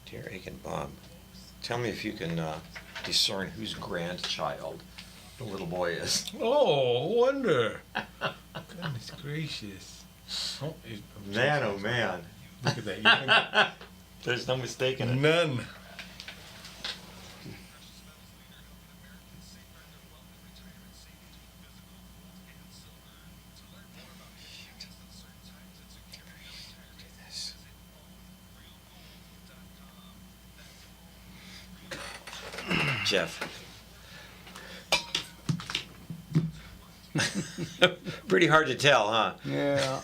Dear Aiken Bomb, tell me if you can discern whose grandchild the little boy is. Oh, wonder. Goodness gracious. Oh, Man, oh man. look at that. There's no mistaking it. None. Jeff. Pretty hard to tell, huh? Yeah.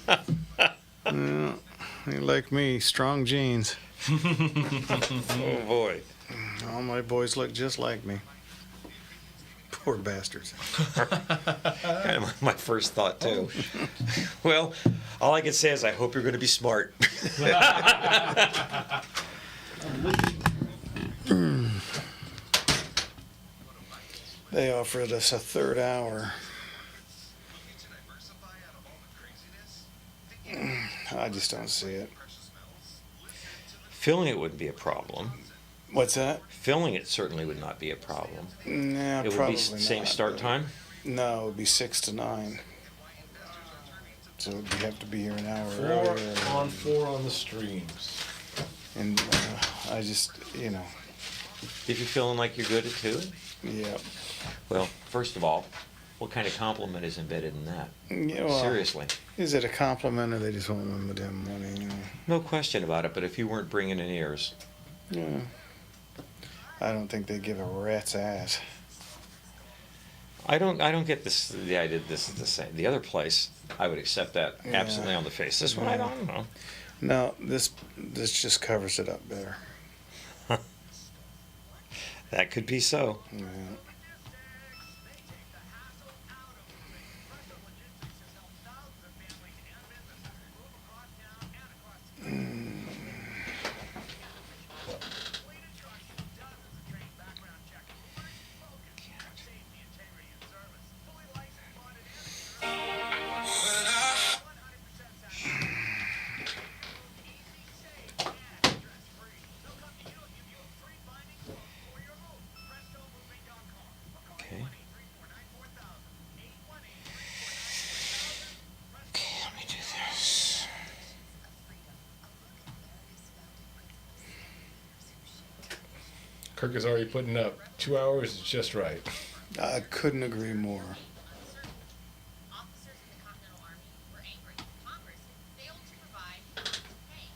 Yeah. You like me, strong genes. Oh boy. All my boys look just like me. Poor bastards. Kind of my first thought too. Well, all I can say is I hope you're going to be smart. They offered us a third hour. I just don't see it. Filling it wouldn't be a problem. What's that? Filling it certainly would not be a problem. Nah, It would probably be same not. start time. No, it would be 6 to 9. So we'd have to be here an hour 4 earlier. on 4 on the streams. And I just, If you're feeling like you're good at 2, yeah. well, first of all, what kind of compliment is embedded in that? Yeah, well, Seriously. Is it a compliment or they just want one with them money? No question about it, but if you weren't bringing in ears. Yeah. I don't think they give a rat's ass. I don't get this, the idea this is the same. The other place, I would accept that Yeah. absolutely on the face. This one, I don't know. No, this just covers it up better. That could be so. Yeah. Okay. Okay, let me do this. Kirk is already putting up 2 hours is just right. I couldn't agree more. Officers in the Continental Army were angry. Congress failed to provide pay.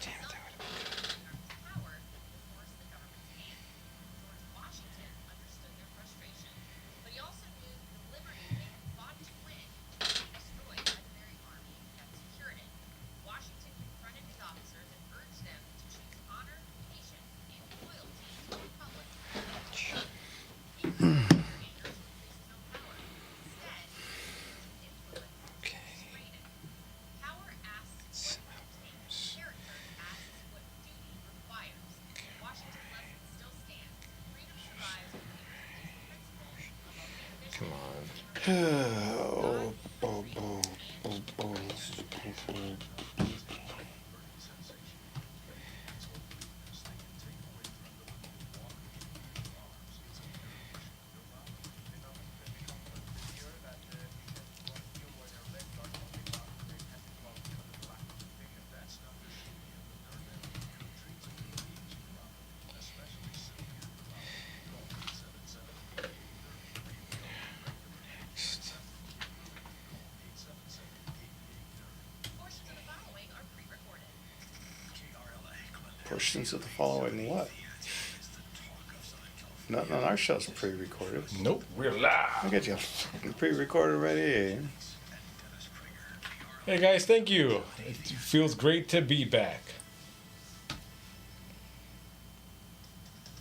Damn it, that would have been Power to force the government's hand. George Washington understood their frustration, but he also knew the liberty they had fought to win was destroyed by the very army that secured it. Washington confronted his officers and urged them to choose honor, patience, and loyalty to the republic. Okay. Power asks what it takes. Character asks what duty requires. Washington's lesson still stands. Freedom survives when the principle above ambition. Oh, oh, oh, oh, oh. Portions of the following are pre-recorded. Portions of the following what? Nothing on our show's pre-recorded. Nope, we're live. I got you pre-recorded ready. Hey guys, thank you. It feels great to be back.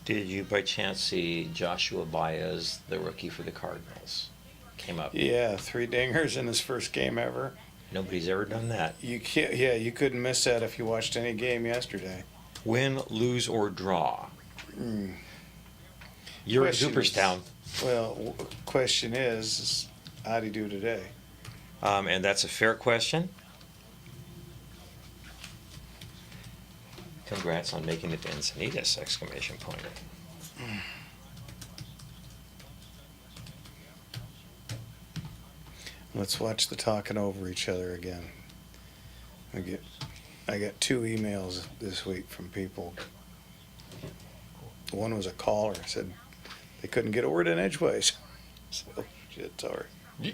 Did you by chance see Joshua Baez, the rookie for the Cardinals? Came up. Yeah, 3 dingers in his first game ever. Nobody's ever done that. You can't. Yeah, you couldn't miss that if you watched any game yesterday. Win, lose, or draw. Mm. You're in Question is- Cooperstown. Well, question is how'd he do today? And that's a fair question. Congrats on making it to Encinitas! Exclamation point. Let's watch the talking over each other again. I got 2 emails this week from people. One was a caller, said they couldn't get a word in edgeways. So, shit, sorry. Yeah.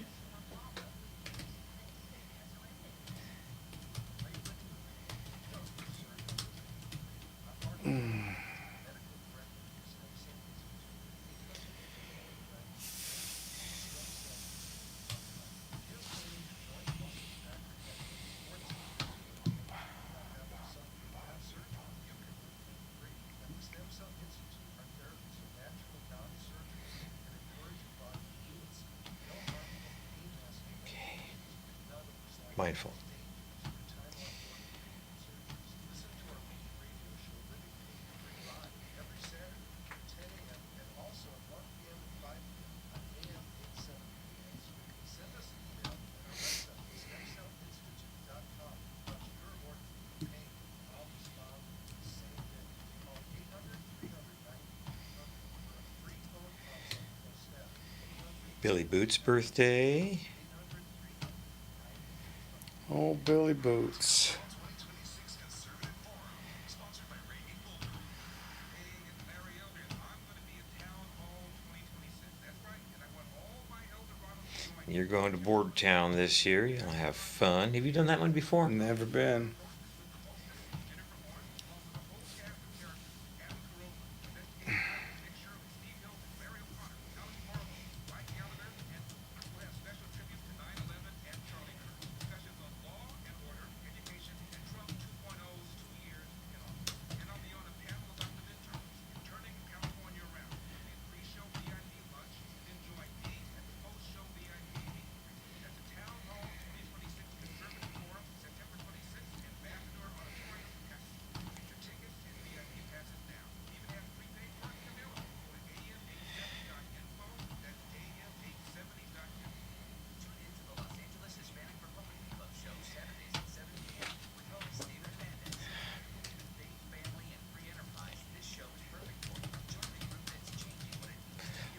Mindful. Billy Boots' birthday. Oh, Billy Boots. You're going to Board Town this year. You'll have fun. Have you done that one before? Never been.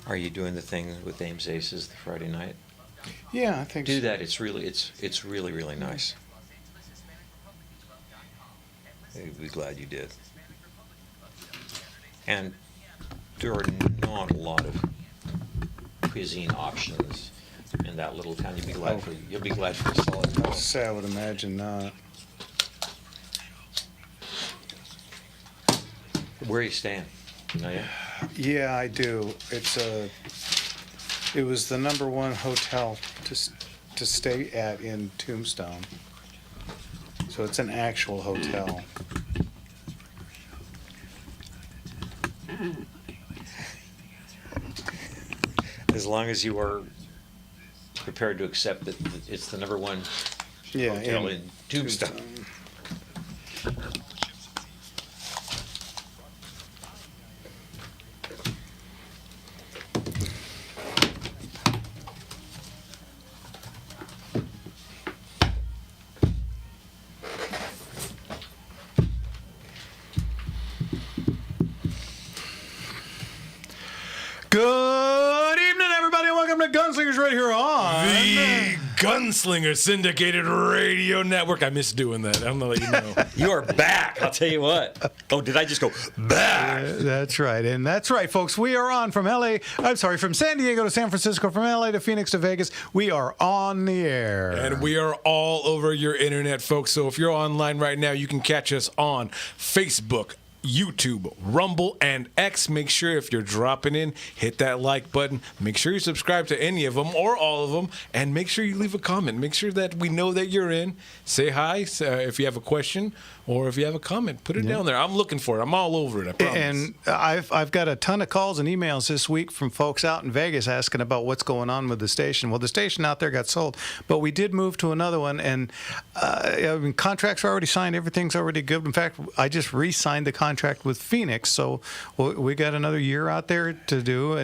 Are you doing the thing with Ames Aces the Friday night? Yeah, I think Do so. that. It's really nice. I'd be glad you did. And there are not a lot of cuisine options in that little town. You'll be glad for a solid meal. Say I would imagine not. Where are you staying? You know yet? Yeah, I do. It was the #1 hotel to stay at in Tombstone. So it's an actual hotel. As long as you are prepared to accept that it's the #1 Yeah, hotel in Tombstone. Good evening, everybody. Welcome to Gunslingers right here on The Gunslinger Syndicated Radio Network. I miss doing that. I'm going to let you know. You are back. I'll tell you what. Oh, did I just go back? That's right. And that's right, folks. We are on from San Diego to San Francisco, from LA to Phoenix to Vegas. We are on the air. And we are all over your internet, folks. So if you're online right now, you can catch us on Facebook, YouTube, Rumble, and X. Make sure if you're dropping in, hit that like button. Make sure you subscribe to any of them or all of them, and make sure you leave a comment. Make sure that we know that you're in. Say hi if you have a question or if you have a comment. Put it down there. I'm looking for it. I'm all over it, I promise. And I've got a ton of calls and emails this week from folks out in Vegas asking about what's going on with the station. Well, the station out there got sold, but we did move to another one, and contracts are already signed. Everything's already good. In fact, I just re-signed the contract contract with Phoenix, so we got another year out there to do.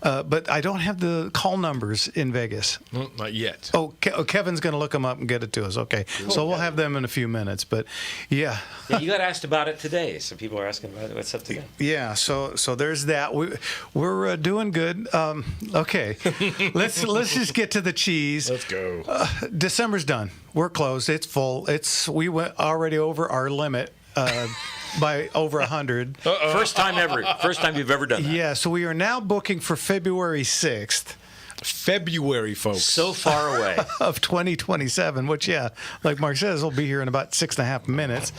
But I don't have the call numbers in Vegas. Well, not yet. Oh, Kevin's going to look them up and get it to us. Okay, so we'll have them in a few minutes. But yeah. Yeah, you got asked about it today, so people are asking about it. What's up today? Yeah, so there's that. We're doing good. Okay, let's just get to the cheese. Let's go. December's done. We're closed. It's full. We went already over our limit by over 100. First time ever. First time you've ever done that. Yeah, so we are now booking for February 6th. February, folks. So far away. Of 2027, which, yeah, like Mark says, will be here in about 6.5 minutes.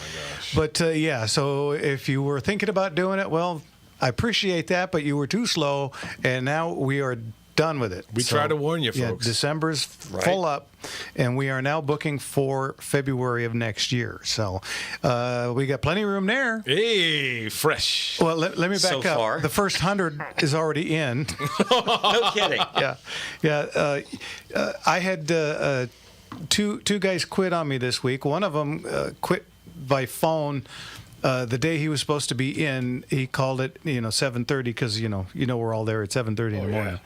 But, yeah, so if you were thinking about doing it, well, I appreciate that, but you were too slow, and now we are done with it. We try to warn you, folks. Yeah, December's full up, and we are now booking for February of next year. So we got plenty of room there. Hey, fresh. Well, let me back So up. far. The first 100 is already in. No kidding. Yeah. I had two guys quit on me this week. One of them quit by phone. The day he was supposed to be in, he called it, 7:30 because we're all there at 7:30 in the morning. Yeah.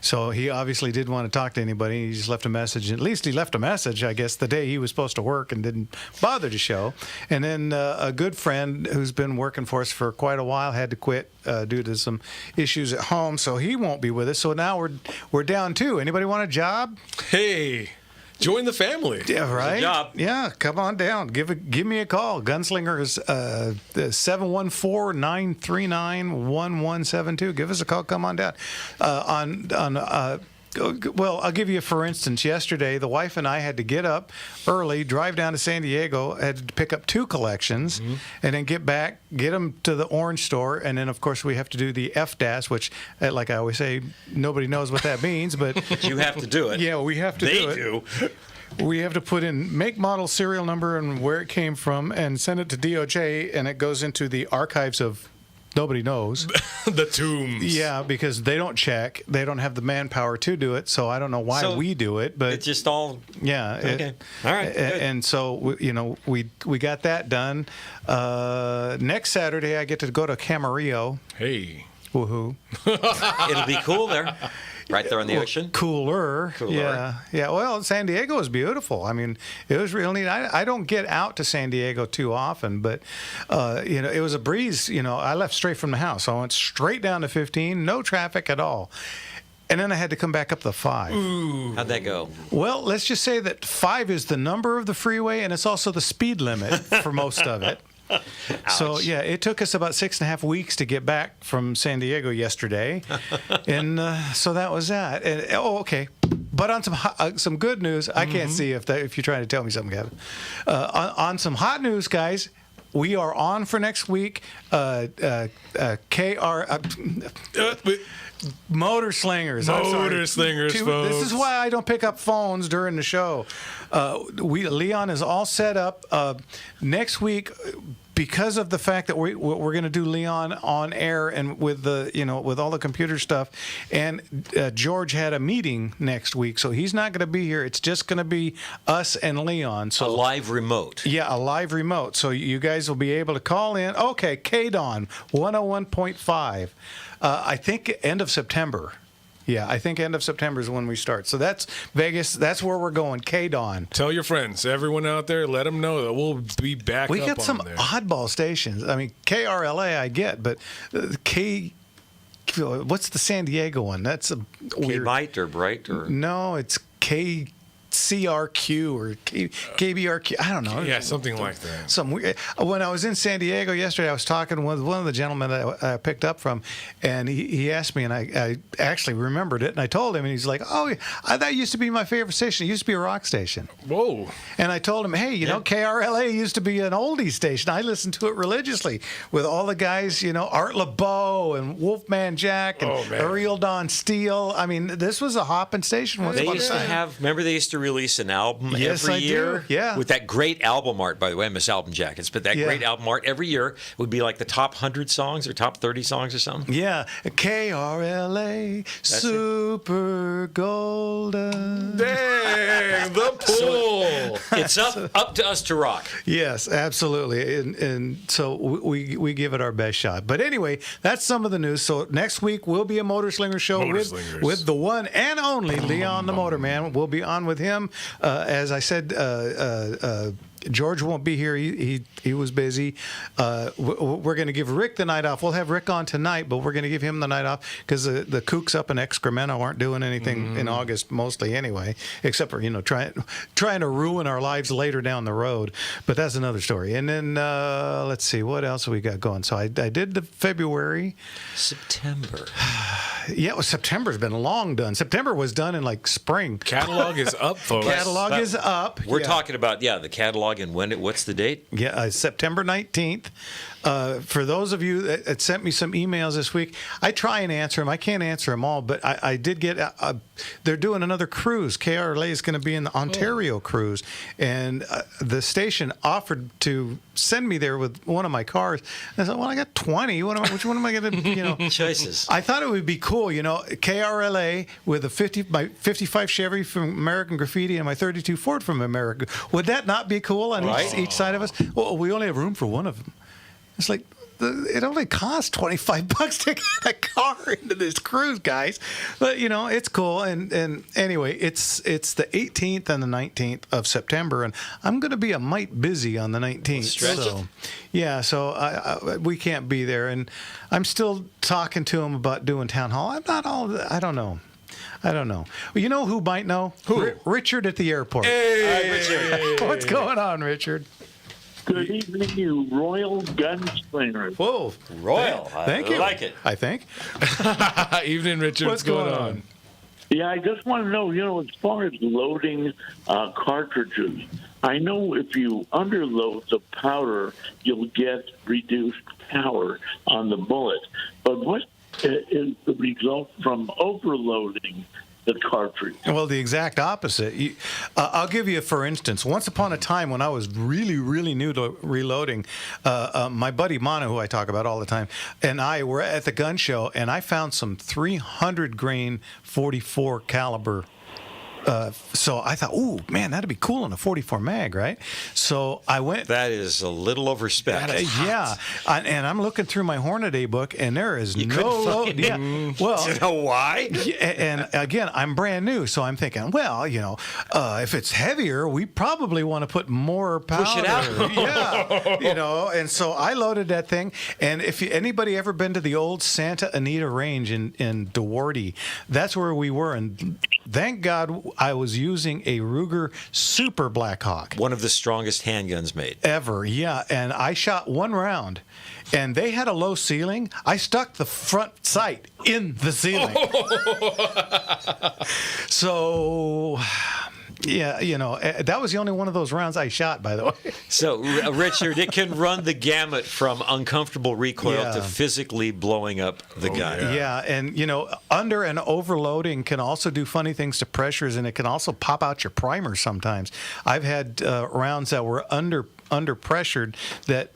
So he obviously didn't want to talk to anybody. He just left a message. At least he left a message, I guess, the day he was supposed to work and didn't bother to show. And then a good friend who's been working for us for quite a while had to quit due to some issues at home, so he won't be with us. So now we're down 2. Anybody want a job? Hey, join the family. Yeah, right. job. Yeah, come on down. Give me a call. Gunslinger is 714-939-1172. Give us a call. Come on down. Well, I'll give you, for instance, yesterday, the wife and I had to get up early, drive down to San Diego, had to pick up 2 collections, and then get back, get them to the orange store, and then, of course, we have to do the FDAS, which, like I always say, nobody knows what that means, but... You have to do it. Yeah, we have to do it. They do. We have to put in make, model, serial number, and where it came from, and send it to DOJ, and it goes into the archives of nobody knows. The tombs. Yeah, because they don't check. They don't have the manpower to do it, so I don't know why we do it. But It's just all... yeah. Okay. All right, good. And so, we got that done. Next Saturday, I get to go to Camarillo. Hey. Woohoo. It'll be cool there. Right there on the ocean. Cooler. Yeah. Well, San Diego is beautiful. I mean, it was real neat. I don't get out to San Diego too often, but it was a breeze. I left straight from the house. I went straight down to 15, no traffic at all. And then I had to come back up the 5. Ooh. How'd that go? Well, let's just say that 5 is the number of the freeway, and it's also the speed limit for most of it. So, yeah, it took us about 6.5 weeks to get back from San Diego yesterday. And so that was that. And, okay. But on some good news, I can't see if you're trying to tell me something, Gavin. On some hot news, guys, we are on for next week. Motor Slingers. Motor Slingers, folks. This is why I don't pick up phones during the show. Leon is all set up next week. Because of the fact that we're going to do Leon on air and with with all the computer stuff, and George had a meeting next week, so he's not going to be here. It's just going to be us and Leon. So A live remote. Yeah, a live remote. So you guys will be able to call in. Okay, KDON 101.5. I think end of September. Yeah, I think end of September is when we start. So that's Vegas. That's where we're going. KDON. Tell your friends, everyone out there, let them know that we'll be back We up got some on there. oddball stations. I mean, KRLA I get, but what's the San Diego one? That's a weird. K-Byte or Bright or... No, it's KCRQ or KBRQ. I don't know. Yeah, something like that. Some weird. When I was in San Diego yesterday, I was talking with one of the gentlemen that I picked up from, and he asked me, and I actually remembered it, and I told him, and he's like, "Oh, that used to be my favorite station. It used to be a rock station." Whoa. And I told him, "Hey, KRLA used to be an oldie station. I listened to it religiously with all the guys, Art LeBeau and Wolfman Jack and Ariel Don Steele. I mean, this was a hopping station. They used to have... Remember they used to release an album Yes, every I do. year? Yeah. With that great album art, by the way, I miss album jackets, but that Yeah. great album art every year would be like the top 100 songs or top 30 songs or something. Yeah, KRLA, Super Golden. Dang, the pool. It's up to us to rock. Yes, absolutely, and so we give it our best shot. But anyway, that's some of the news. So next week will be a Motorslinger show Motorslingers. with the one and only Leon the Motorman. We'll be on with him. As I said, George won't be here. He was busy. We're going to give Rick the night off. We'll have Rick on tonight, but we're going to give him the night off because the kooks up in Excremento aren't doing anything in August mostly anyway, except for trying to ruin our lives later down the road. But that's another story. And then let's see what else we got going. So I did the February. September. Yeah, well, September's been long done. September was done in like spring. Catalog is up, folks. Catalog is up. We're Yeah. talking about, the catalog and what's the date? Yeah, September 19th. For those of you that sent me some emails this week, I try and answer them. I can't answer them all, but I did get. They're doing another cruise. KRLA is going to be in the Ontario cruise, and the station offered to send me there with one of my cars. And I said, "Well, I got 20. Which one am I going to, Choices. I thought it would be cool, KRLA with my 55 Chevy from American Graffiti and my 32 Ford from America. Would that not be cool on Right. each side of us? Well, we only have room for one of them. It's like it only costs $25 to get a car into this cruise, guys. But it's cool. And anyway, it's the 18th and the 19th of September, and I'm going to be a mite busy on the 19th. Stretch it. So yeah, so we can't be there, and I'm still talking to him about doing town hall. I don't know. Well, you know who might know? Who? Richard at the airport. Hey, Richard. What's going on, Richard? Good evening, you royal gunslingers. Whoa. Royal. Thank you. I like it. I think. Evening, Richard. What's going on? Yeah, I just want to know, as far as loading cartridges, I know if you underload the powder, you'll get reduced power on the bullet. But what is the result from overloading the cartridge? Well, the exact opposite. I'll give you, for instance, once upon a time when I was really, really new to reloading, my buddy Manu, who I talk about all the time, and I were at the gun show, and I found some 300 grain 44 caliber. So I thought, ooh, man, that'd be cool in a 44 mag, right? So I went. That is a little overspec. Yeah, and I'm looking through my Hornady book, and there is no couldn't load. find Yeah, well, You know why? and again, I'm brand new, so I'm thinking, well, if it's heavier, we probably want to put more powder. Push it out. Yeah, and so I loaded that thing. And if anybody ever been to the old Santa Anita Range in Duarte, that's where we were. And thank God I was using a Ruger Super Blackhawk. One of the strongest handguns made. Ever, yeah. And I shot one round, and they had a low ceiling. I stuck the front sight in the ceiling. So, yeah, that was the only one of those rounds I shot, by the way. So, Richard, it can run the gamut from uncomfortable recoil Yeah. to physically blowing up the gun. Yeah, and under and overloading can also do funny things to pressures, and it can also pop out your primer sometimes. I've had rounds that were under pressured that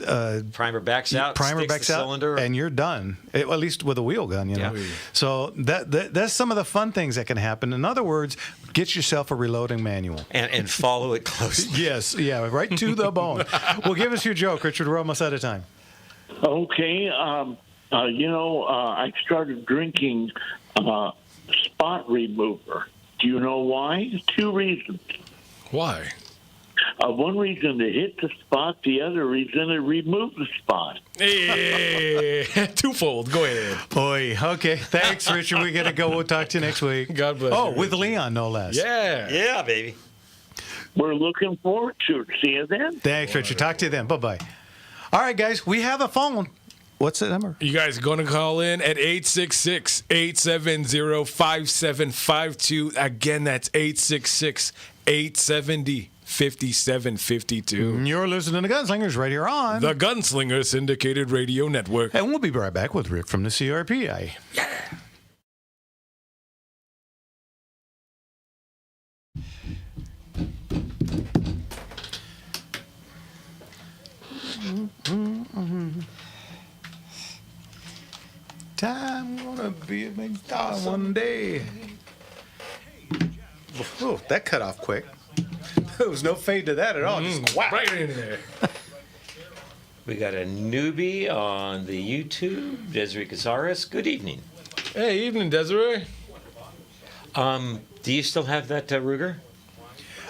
Primer backs out, primer sticks backs the out, cylinder. and you're done. At least with a wheel gun, Yeah. So that's some of the fun things that can happen. In other words, get yourself a reloading manual. and follow it closely. Yes, yeah, right to the bone. Well, give us your joke, Richard. We're almost out of time. Okay, I started drinking spot remover. Do you know why? 2 reasons. Why? One reason to hit the spot, the other reason to remove the spot. Hey, twofold. Go ahead. Boy, okay. Thanks, Richard. We got to go. We'll talk to you next week. God bless Oh, you, with Richard. Leon, no less. Yeah. Yeah, baby. We're looking forward to it. See you then. Thanks, Richard. Talk to you then. Bye-bye. All right, guys. We have a phone. What's the number? You guys are going to call in at 866-870-5752. Again, that's 866-870-5752. You're listening to Gunslingers right here on The Gunslinger Syndicated Radio Network. And we'll be right back with Rick from the CRPI. Time gonna be a big star one day. Oh, that cut off quick. There was no fade to that at all. Just whack. Right in there. We got a newbie on the YouTube, Desiree Cazares. Good evening. Hey, evening, Desiree. Do you still have that Ruger?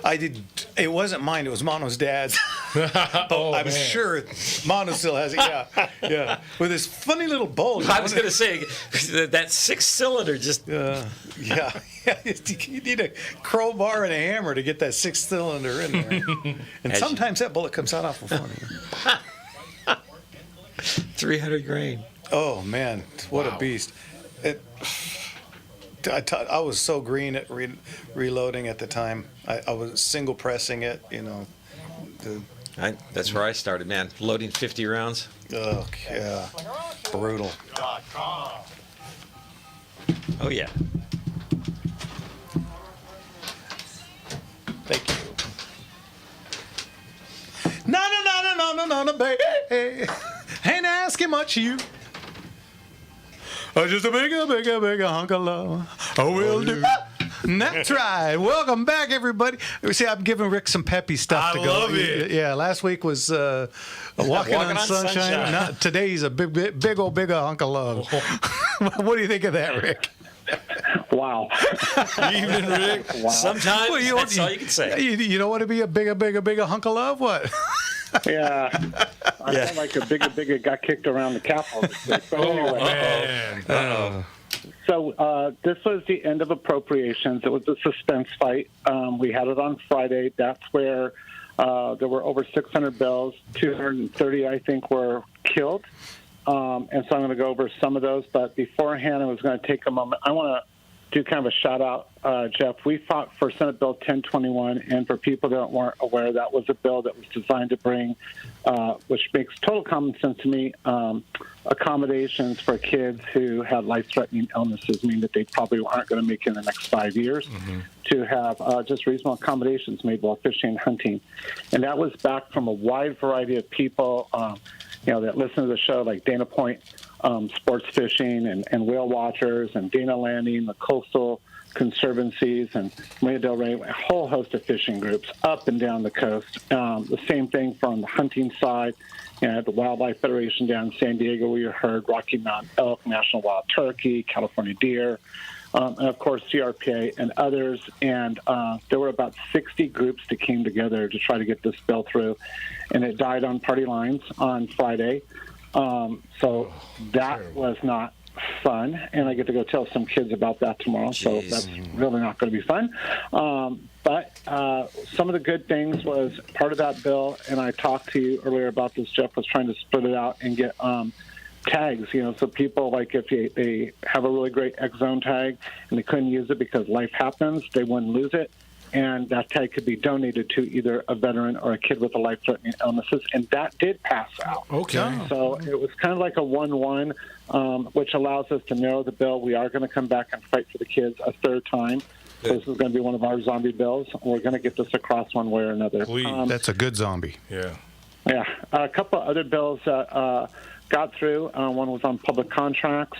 I did. It wasn't mine. It was Mono's dad's. Oh, I'm man. sure Mono still has it. Yeah, yeah. With this funny little bulge. I was going to say, that six-cylinder just... Yeah. You need a crowbar and a hammer to get that sixth cylinder in there. And As sometimes that bullet comes out awful funny. 300 grain. Oh man, what Wow. a beast! I was so green at reloading at the time. I was single pressing it, you know. That's where I started, man. Loading 50 rounds. Oh yeah, brutal. Oh, yeah. Thank you. No, baby. Ain't asking much of you. Just a bigger hunk of love. I will do. That's right. Welcome back, everybody. See, I'm giving Rick some peppy stuff to go. love it. Yeah, last week was walking on sunshine. Not, today's a big old hunk of love. What do you think of that, Rick? Wow. Evening, Rick. Wow. Sometimes Well, that's all you can say. You don't want to be a bigger hunk of love? What? Yeah. I felt like a bigger got kicked around the Capitol this week. But anyway. Man. So this was the end of appropriations. It was a suspense fight. We had it on Friday. That's where there were over 600 bills. 230, I think, were killed. And so I'm going to go over some of those. But beforehand, I was going to take a moment. I want to do kind of a shout out, Jeff. We fought for Senate Bill 1021, and for people that weren't aware, that was a bill that was designed to bring, which makes total common sense to me, accommodations for kids who have life-threatening illnesses, meaning that they probably aren't going to make it in the next 5 years, to have just reasonable accommodations made while fishing and hunting. And that was back from a wide variety of people, that listen to the show, like Dana Point Sports Fishing and Whale Watchers and Dana Landing, the Coastal Conservancies, and Marina Del Rey, a whole host of fishing groups up and down the coast. The same thing from the hunting side, the Wildlife Federation down in San Diego, where you heard Rocky Mountain elk, National Wild Turkey, California deer, and of course CRPA and others. And there were about 60 groups that came together to try to get this bill through, and it died on party lines on Friday. So that was not fun, and I get to go tell some kids about that tomorrow. So that's really not going to be fun. But some of the good things was part of that bill, and I talked to you earlier about this, Jeff, was trying to split it out and get tags, so people, like if they have a really great X Zone tag and they couldn't use it because life happens, they wouldn't lose it. And that tag could be donated to either a veteran or a kid with a life-threatening illnesses, and that did pass out. Okay. So it was kind of like a 1-1, which allows us to narrow the bill. We are going to come back and fight for the kids a third time. So this is going to be one of our zombie bills. We're going to get this across one way or another. Please. That's a good zombie. Yeah. Yeah. A couple other bills that got through. One was on public contracts,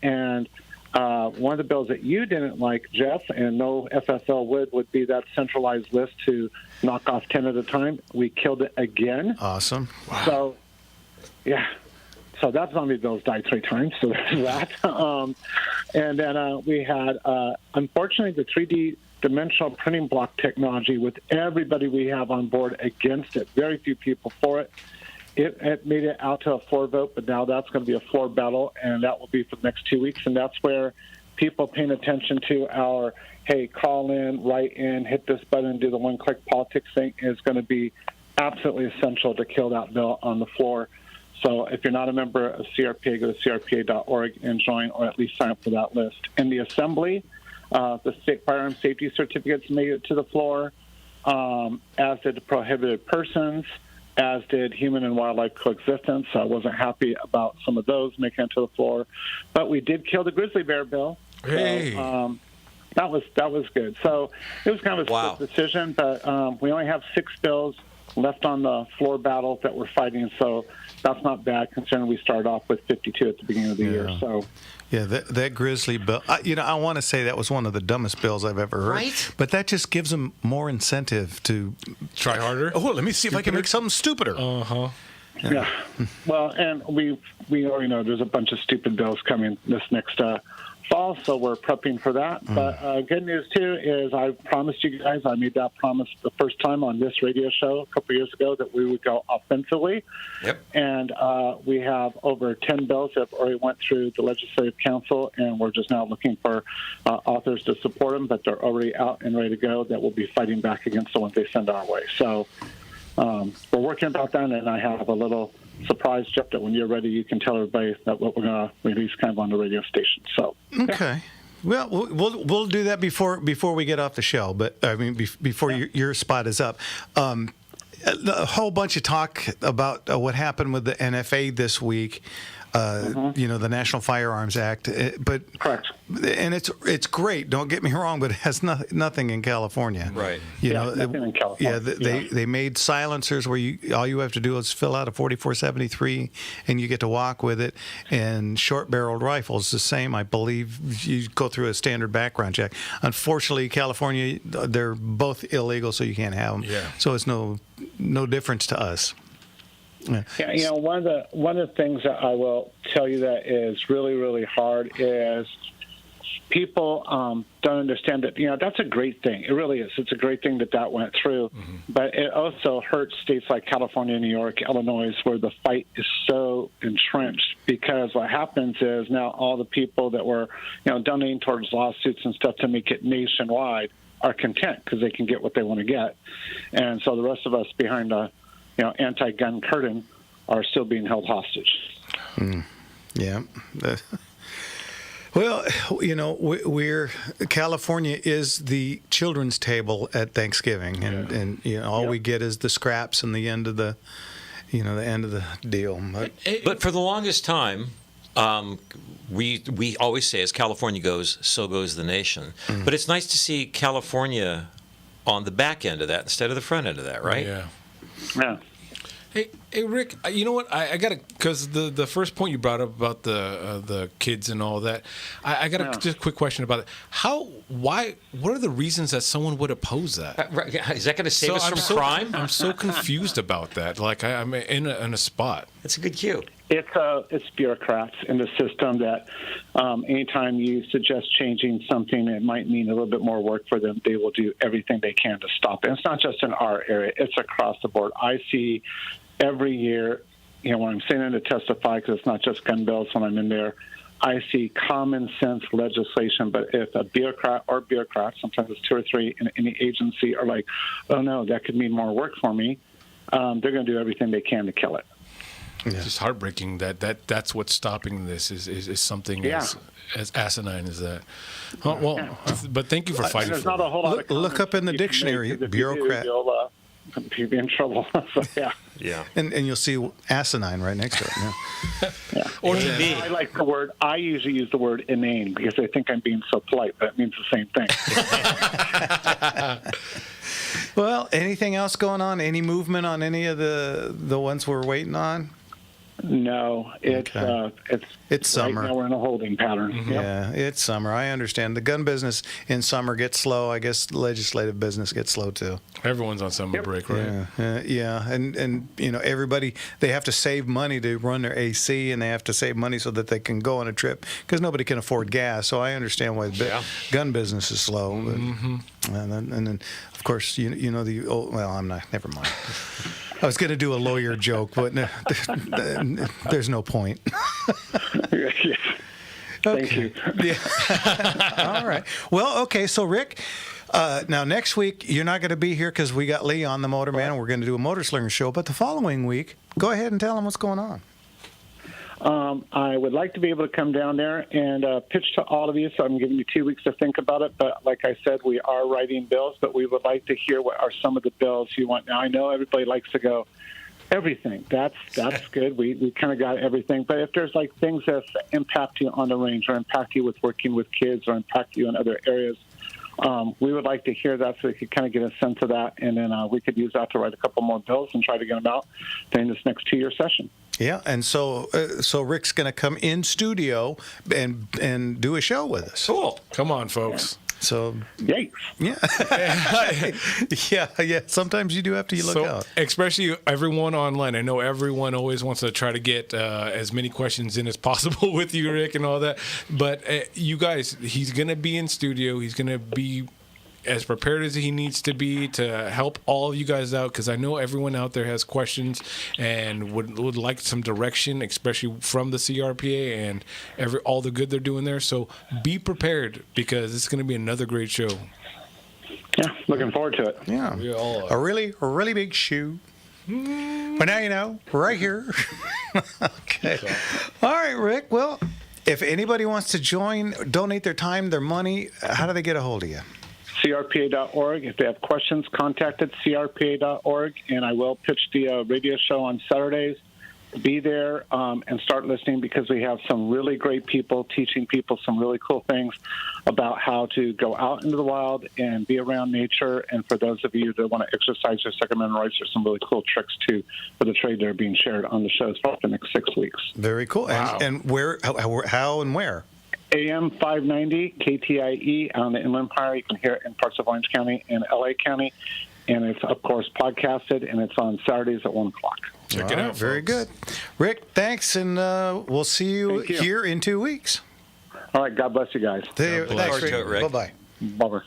and one of the bills that you didn't like, Jeff, and no FFL would be that centralized list to knock off 10 at a time. We killed it again. Awesome. Wow. So, yeah. So that zombie bill's died 3 times, so there's that. And then we had, unfortunately, the 3D dimensional printing block technology with everybody we have on board against it. Very few people for it. It made it out to a floor vote, but now that's going to be a floor battle, and that will be for the next 2 weeks. And that's where people paying attention to our, hey, call in, write in, hit this button, do the one-click politics thing is going to be absolutely essential to kill that bill on the floor. So if you're not a member of CRPA, go to crpa.org and join, or at least sign up for that list. In the assembly, the state firearm safety certificates made it to the floor, as did the prohibited persons, as did human and wildlife coexistence. So I wasn't happy about some of those making it to the floor. But we did kill the grizzly bear bill. Hey. So, that was good. So it was kind of a split decision, but we only have 6 bills left on the floor battles that we're fighting. So that's not bad considering we started off with 52 at the beginning of the year. So. Yeah, that grizzly bill. I want to say that was one of the dumbest bills I've ever heard. Right? But that just gives them more incentive to Try harder. Oh, let me see if I can make something stupider. Yeah. Well, and we already know there's a bunch of stupid bills coming this next fall, so we're prepping for that. But good news, too, is I promised you guys, I made that promise the first time on this radio show a couple years ago that we would go offensively. Yep. And we have over 10 bills that already went through the Legislative Council, and we're just now looking for authors to support them, but they're already out and ready to go that will be fighting back against the ones they send our way. So we're working about that, and I have a little surprise, Jeff, that when you're ready, you can tell everybody that what we're going to release kind of on the radio station. So Okay. Well, we'll do that before we get off the show. But I mean, before your spot is up, a whole bunch of talk about what happened with the NFA this week. The National Firearms Act, but correct. And it's great. Don't get me wrong, but it has nothing in California. Right. Nothing in California. They made silencers where all you have to do is fill out a 4473 and you get to walk with it. And short-barreled rifles, the same. I believe you go through a standard background check. Unfortunately, California, they're both illegal, so you can't have them. Yeah. So it's no difference to us. Yeah, one of the things that I will tell you that is really, really hard is people don't understand that, that's a great thing. It really is. It's a great thing that went through. But it also hurts states like California, New York, Illinois, where the fight is so entrenched, because what happens is now all the people that were, donating towards lawsuits and stuff to make it nationwide are content because they can get what they want to get. And so the rest of us behind a anti-gun curtain are still being held hostage. Yeah. Well, we're California is the children's table at Thanksgiving, and all we get is the scraps and the end of the deal. But for the longest time, we always say, as California goes, so goes the nation. But it's nice to see California on the back end of that instead of the front end of that, right? Yeah. Yeah. Hey, Rick. You know what? I got to, because the first point you brought up about the kids and all that. I got just a quick question about it. What are the reasons that someone would oppose that? Is that going to save us from crime? I'm so confused about that. Like I'm in a spot. That's a good cue. It's bureaucrats in the system that anytime you suggest changing something, it might mean a little bit more work for them. They will do everything they can to stop it. And it's not just in our area; it's across the board. I see every year, when I'm sitting in to testify, because it's not just gun bills when I'm in there, I see common sense legislation. But if a bureaucrat or bureaucrats, sometimes it's two or three in any agency, are like, oh no, that could mean more work for me, they're going to do everything they can to kill it. It's just heartbreaking that's what's stopping this is something as asinine as that. But thank you for fighting there's for not a whole lot of look up in the you can dictionary, make, 'cause if bureaucrat. You do, you'll be in trouble. So, yeah. Yeah. And you'll see asinine right next to it. Yeah. Or I like the word. I usually use the word inane because I think I'm being so polite, but it means the same thing. Well, anything else going on? Any movement on any of the ones we're waiting on? No, it's summer. Right now we're in a holding pattern. Yep. Yeah, it's summer. I understand. The gun business in summer gets slow. I guess legislative business gets slow too. Everyone's on summer break, right? Yeah. And everybody, they have to save money to run their AC, and they have to save money so that they can go on a trip because nobody can afford gas. So I understand why the gun business is slow. But, and then of course the old. Well, I'm not. Never mind. I was going to do a lawyer joke, but there's no point. Thank you. Yeah. All right. Well, okay. So, Rick, now next week, you're not going to be here because we got Lee on the Motorman, and we're going to do a Motorslinger show. But the following week, go ahead and tell them what's going on. I would like to be able to come down there and pitch to all of you, so I'm giving you 2 weeks to think about it. But like I said, we are writing bills, but we would like to hear what are some of the bills you want. Now, I know everybody likes to go, everything. That's good. We kind of got everything. But if there's like things that impact you on the range or impact you with working with kids or impact you in other areas, We would like to hear that so we could kind of get a sense of that, and then we could use that to write a couple more bills and try to get them out during this next 2-year session. Yeah, and so Rick's going to come in studio and do a show with us. Cool. Come on, folks. So Yikes. yeah. Sometimes you do have to look out. Especially everyone online. I know everyone always wants to try to get as many questions in as possible with you, Rick, and all that. But you guys, he's going to be in studio. He's going to be as prepared as he needs to be to help all of you guys out, because I know everyone out there has questions and would like some direction, especially from the CRPA and all the good they're doing there. So be prepared, because it's going to be another great show. Yeah, looking forward to it. Yeah, We all are. a really big shoe. But now you know, right here. Okay. All right, Rick. Well, if anybody wants to join, donate their time, their money, how do they get a hold of you? CRPA.org. If they have questions, contact at CRPA.org, and I will pitch the radio show on Saturdays. Be there and start listening, because we have some really great people teaching people some really cool things about how to go out into the wild and be around nature. And for those of you that want to exercise your Second Amendment rights, there's some really cool tricks too for the trade that are being shared on the shows for the next 6 weeks. Very cool. Wow. And where, how, and where? AM 590 KTIE on the Inland Empire. You can hear it in parts of Orange County and LA County. And it's, of course, podcasted, and it's on Saturdays at 1 o'clock. Check it All right, out. Very folks. good. Rick, thanks, and we'll see you, Thank you. here in 2 weeks. All right. God bless you guys. There, Look forward to it, Rick. Bye-bye. Bye-bye.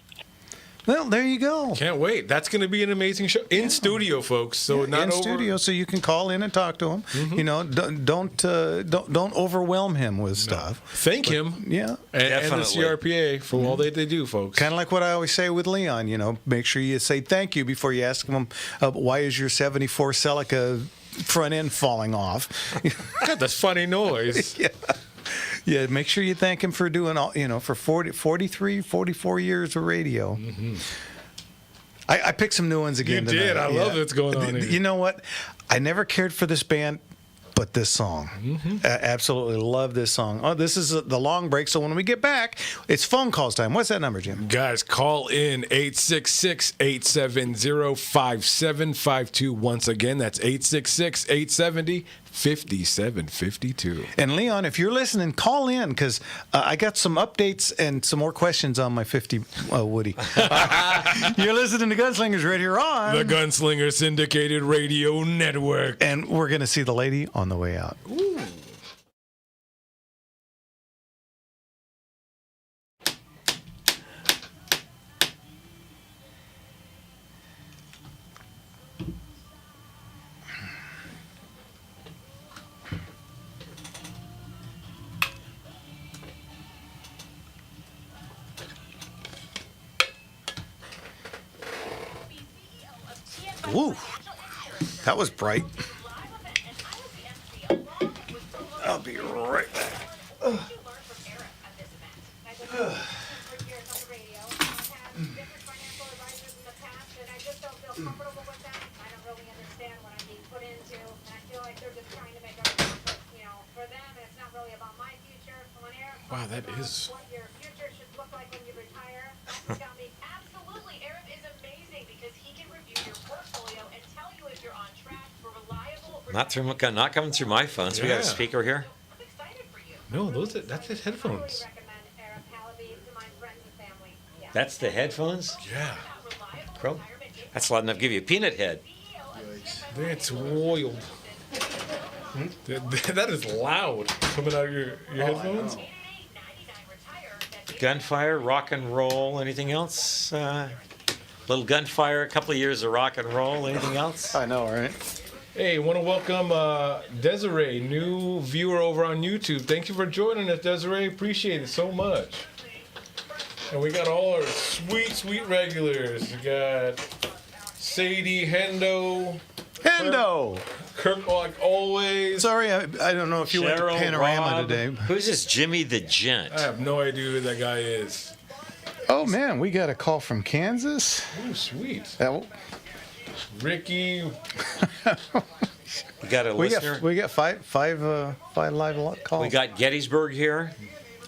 Well, there you go. Can't wait. That's going to be an amazing show in studio, folks. So not in over. studio, so you can call in and talk to him. You know, don't overwhelm him with stuff. Thank him. Yeah. And the Definitely. CRPA for all they do, folks. Kind of like what I always say with Leon, you know, make sure you say thank you before you ask him, why is your 74 Celica front end falling off? God, that's funny noise. Yeah, make sure you thank him for doing all, for 43, 44 years of radio. I picked some new ones You again did. tonight. I love what's going on here. You know what? I never cared for this band, but this song. Absolutely love this song. Oh, this is the long break, so when we get back, it's phone calls time. What's that number, Jim? Guys, call in 866-870-5752. Once again, that's 866-870-5752. And Leon, if you're listening, call in, because I got some updates and some more questions on my 50 Woody. You're listening to Gunslingers right here on. The Gunslinger Syndicated Radio Network. And we're going to see the lady on the way out. Woo, that was bright. I'll be right back. Wow, that is. What your future should look like when you retire. That's got me. Absolutely. Arab is amazing because he can review your portfolio and tell you if you're on track for reliable. Not coming through my phone. So we got Yeah. a speaker here. I'm excited for you. No, that's his headphones. I recommend Arab Calabi to my friends and family. Yeah. That's the headphones. Yeah. Reliable Chrome. retirement info. That's loud enough to give you a peanut head. That's wild. That is loud coming out of your headphones. Gunfire, rock and roll. Anything else? Little gunfire. A couple of years of rock and roll. Anything else? I know, right? Hey, want to welcome Desiree, new viewer over on YouTube. Thank you for joining us, Desiree. Appreciate it so much. And we got all our sweet regulars. We got Sadie, Hendo, Hendo. Kirk, like always. Sorry, I don't know if you went to Cheryl, Panorama Rob. today. Who's this Jimmy the Gent? I have no idea who that guy is. Oh, man, we got a call from Kansas. Ooh, sweet. That- Ricky. We got a we listener. got five live calls. We got Gettysburg here.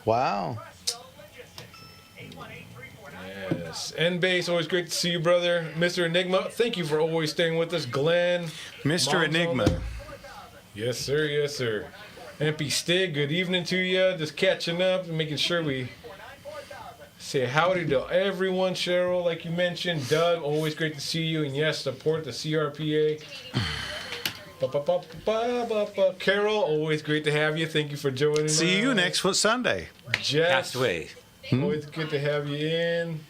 Wow. Yes. N-Base, always great to see you, brother. Mr. Enigma, thank you for always staying with us. Glenn. Mr. Mom's Enigma. on there. Yes, sir. Yes, sir. MP Stig, good evening to you. Just catching up and making sure we say howdy to everyone. Cheryl, like you mentioned. Doug, always great to see you. And yes, support the CRPA. Carol, always great to have you. Thank you for joining us. See you next Sunday. Jeff, Castaway. always good to have you in.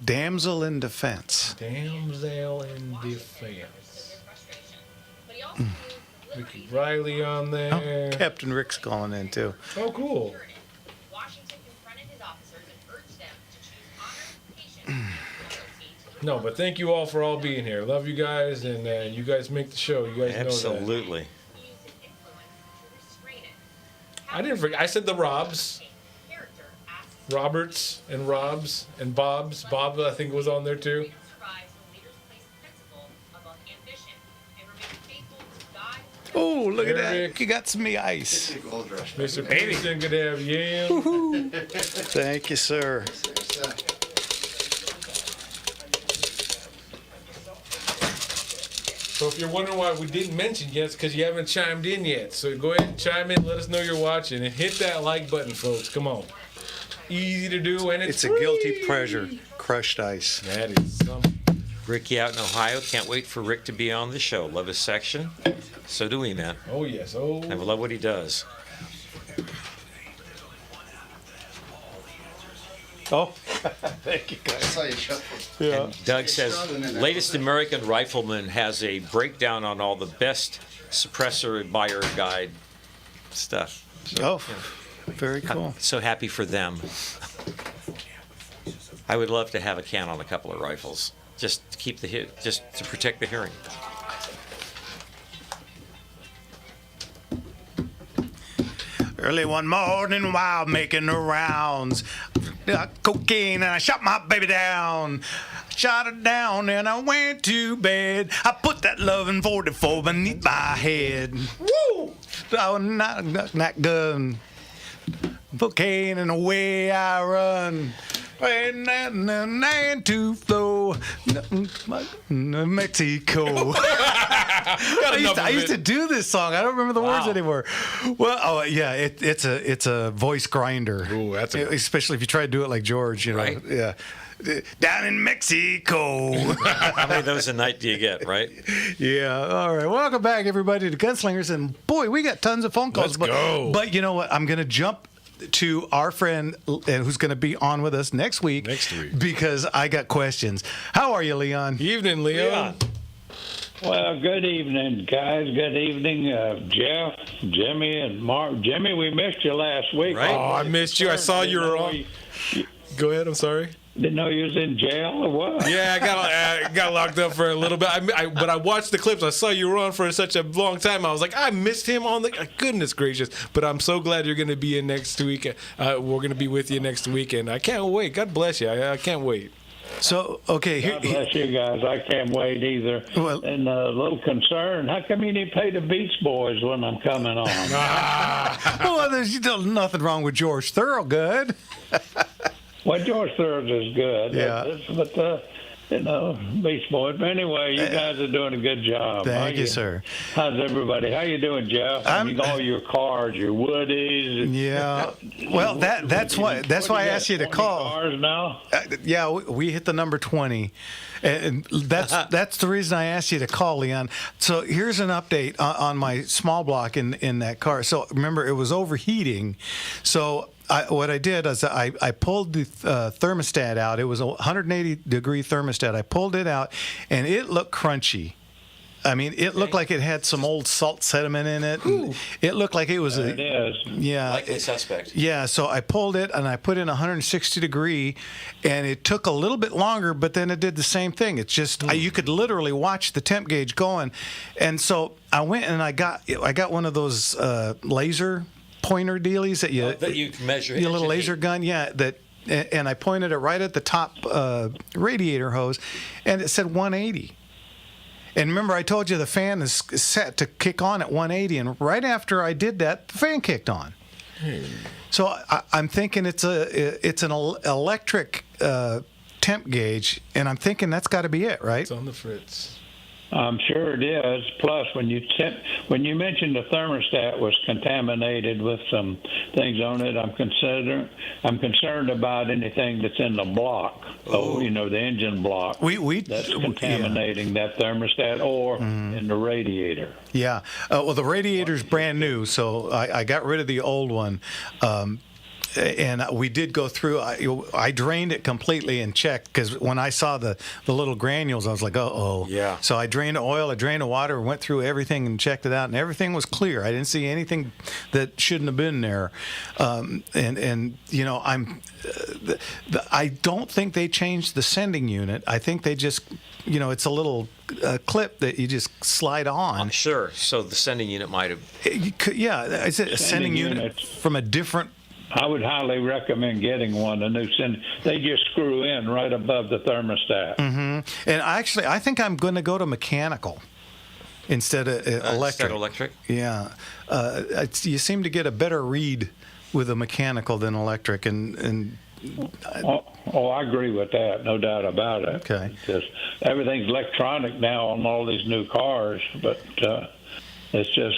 Damsel in Defense. Damsel in Defense. But he also moved the Ricky Riley on there. Captain Rick's calling in too. Oh, cool. liberty. Washington confronted his officers and urged them to choose honor, patience, and loyalty to the No, but thank you all for all being here. Love you guys, and you guys make the show. You guys know that. Absolutely. use his influence to restrain it. I didn't forget. I said the Robs. Character asks Roberts and Robs and Bobs. Bob, I think, was on there too. survives when leaders place principle above ambition and remain faithful to God. Oh, look at Eric. that. You got some ice. Mr. Peterson, good to have you in. Thank you, sir. So if you're wondering why we didn't mention yet, it's because you haven't chimed in yet. So go ahead and chime in. Let us know you're watching. And hit that like button, folks. Come on. Easy to do, and It's a free. guilty pleasure. Crushed ice. That is something. Ricky out in Ohio. Can't wait for Rick to be on the show. Love his section. So do we, man. Oh, yes. Oh, I love what he does. Oh, thank you, guys. Yeah. And Doug says, latest American Rifleman has a breakdown on all the best suppressor buyer guide stuff. Oh, very cool. So happy for them. I would love to have a can on a couple of rifles, just to keep the hit, just to protect the hearing. Early one morning while making the rounds, cocaine and I shot my baby down. Shot her down and I went to bed. I put that loving 44 beneath my head. Woo! Oh, not gun. Cocaine and away I run. And to flow, Mexico. I used to do this song. I don't remember the words anymore. Well, oh yeah, it's a voice grinder. Ooh, that's a- especially if you try to do it like George, you know. Right. Yeah. Down in Mexico. How many of those a night do you get, right? Yeah. All right. Welcome back, everybody, to Gunslingers. And boy, we got tons of phone calls. Let's go. But you know what? I'm going to jump to our friend who's going to be on with us next week. Because I got questions. How are you, Leon? Evening, Leon. Well, good evening, guys. Good evening, Jeff, Jimmy, and Mark. Jimmy, we missed you last week. Right. Oh, I missed you. I saw you were on. Go ahead. I'm sorry. Didn't know you was in jail or what? Yeah, I got locked up for a little bit. But I watched the clips. I saw you were on for such a long time. I was like, I missed him on the. Goodness gracious! But I'm so glad you're going to be in next week. We're going to be with you next week, and I can't wait. God bless you. I can't wait. So, okay. God bless you guys. I can't wait either. Well- And a little concerned. How come you didn't pay the Beach Boys when I'm coming on? Well, there's nothing wrong with George Thorogood. Well, George Thorogood is good. Yeah. But Beach Boys. But anyway, you guys are doing a good job. Thank you, sir. How's everybody? How you doing, Jeff? All your cars, your Woodies. Yeah. Well, that's why I asked you to 20 call. Cars now. Yeah, we hit the number 20, and that's the reason I asked you to call, Leon. So here's an update on my small block in that car. So remember, it was overheating. So what I did is I pulled the thermostat out. It was a 180-degree thermostat. I pulled it out, and it looked crunchy. I mean, it looked like it had some old salt sediment in it. And it looked like it was It is. yeah. Likely suspect. Yeah, so I pulled it and I put in 160 degree, and it took a little bit longer, but then it did the same thing. It's just you could literally watch the temp gauge going, and so I went and I got one of those laser pointer dealies that you can measure. your little inch and laser eight. gun, yeah. And I pointed it right at the top radiator hose, and it said 180. And remember, I told you the fan is set to kick on at 180, and right after I did that, the fan kicked on. So I'm thinking it's an electric temp gauge, and I'm thinking that's got to be it, right? It's on the fritz. I'm sure it is. Plus, when you mentioned the thermostat was contaminated with some things on it, I'm concerned about anything that's in the block. Oh, the engine block. That's contaminating that thermostat or in the radiator. Yeah. Well, the radiator's brand new, so I got rid of the old one. And we did go through. I drained it completely and checked, because when I saw the little granules, I was like, oh. Yeah. So I drained the oil, I drained the water, went through everything and checked it out, and everything was clear. I didn't see anything that shouldn't have been there. I don't think they changed the sending unit. I think they just, it's a little clip that you just slide on. Sure. So the sending unit might have. Is it a sending unit from a different? I would highly recommend getting one. They just screw in right above the thermostat. Mm-hmm. And I think I'm going to go to mechanical instead of electric. Instead of electric? Yeah. You seem to get a better read with a mechanical than electric, and I agree with that, no doubt about it. Okay. Just everything's electronic now on all these new cars, but it's just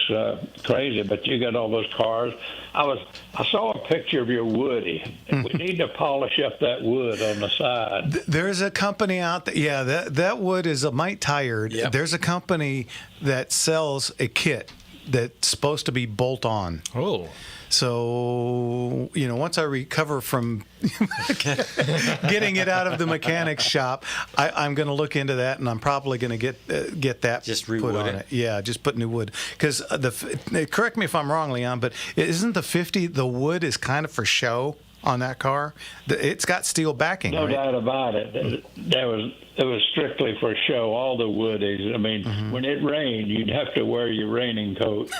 crazy. But you got all those cars. I saw a picture of your Woody. We need to polish up that wood on the side. There's a company out there. Yeah, that wood is a mite tired. Yep. There's a company that sells a kit that's supposed to be bolt on. Oh. So, once I recover from getting it out of the mechanic shop, I'm going to look into that, and I'm probably going to get that Just put rewood on it. it. Yeah, just put new wood. Because correct me if I'm wrong, Leon, but isn't the 50 the wood is kind of for show on that car? It's got steel backing. No right? doubt about it. It was strictly for show. All the woodies. I mean, when it rained, you'd have to wear your raining coat.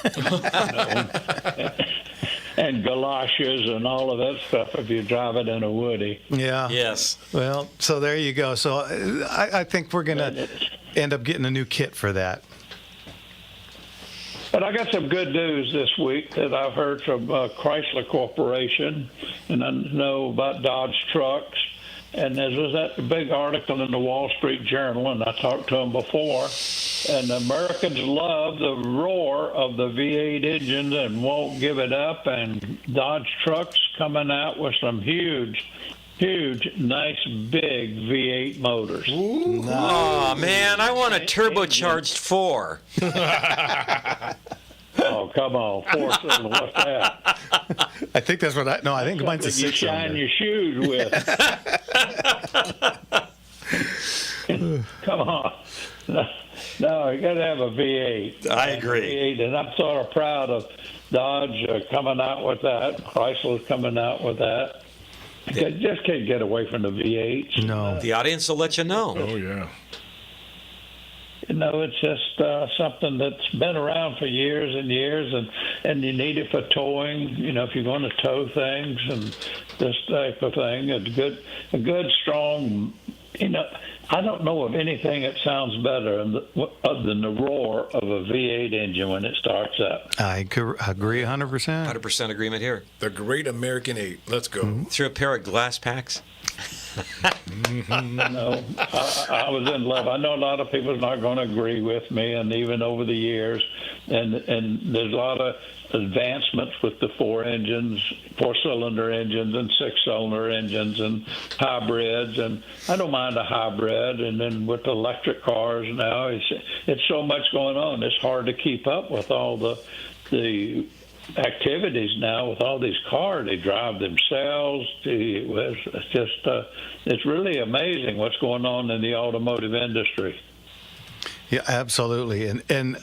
And galoshes and all of that stuff if you drive it in a Woody. Yeah. Yes. Well, so there you go. So I think we're going to end up getting a new kit for that. But I got some good news this week that I've heard from Chrysler Corporation, and I know about Dodge trucks. And there was that big article in the Wall Street Journal, and I talked to them before, and Americans love the roar of the V8 engines and won't give it up, and Dodge trucks coming out with some huge, nice, big V8 motors. Oh, man, I want a turbocharged 4. Oh, come on. 4-cylinder, what's that? I think that's what I think mine's a You 6-cylinder. shine your shoes with. Come on. No, you got to have a V8. I agree. V8, and I'm sort of proud of Dodge coming out with that. Chrysler's coming out with that. You just can't get away from the V8s. No. The audience will let you know. Oh, yeah. It's just something that's been around for years and years, and you need it for towing. If you're going to tow things and this type of thing, a good strong. I don't know of anything that sounds better than the roar of a V8 engine when it starts up. I agree 100%. 100% agreement here. The Great American 8. Let's go. Through a pair of glass packs. No, I was in love. I know a lot of people are not going to agree with me, and even over the years, and there's a lot of advancements with the 4-cylinder engines and 6-cylinder engines and hybrids, and I don't mind a hybrid. And then with the electric cars now, it's so much going on. It's hard to keep up with all the activities now with all these cars. They drive themselves. It's just it's really amazing what's going on in the automotive industry. Yeah, absolutely. And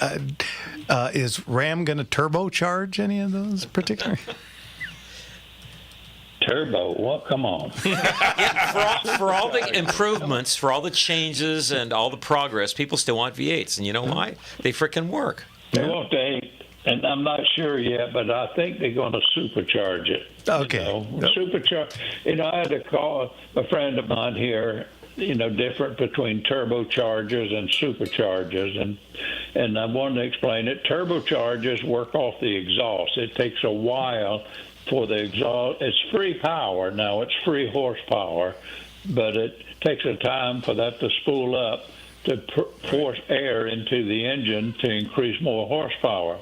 is Ram going to turbocharge any of those particular? Turbo? What? Come on. For all the improvements, for all the changes and all the progress, people still want V8s. And you know why? They frickin' work. They want the 8, and I'm not sure yet, but I think they're going to supercharge it. Okay. Supercharge. I had to call a friend of mine here. Different between turbochargers and superchargers, and I wanted to explain it. Turbochargers work off the exhaust. It takes a while for the exhaust. It's free power now. It's free horsepower, but it takes a time for that to spool up to force air into the engine to increase more horsepower.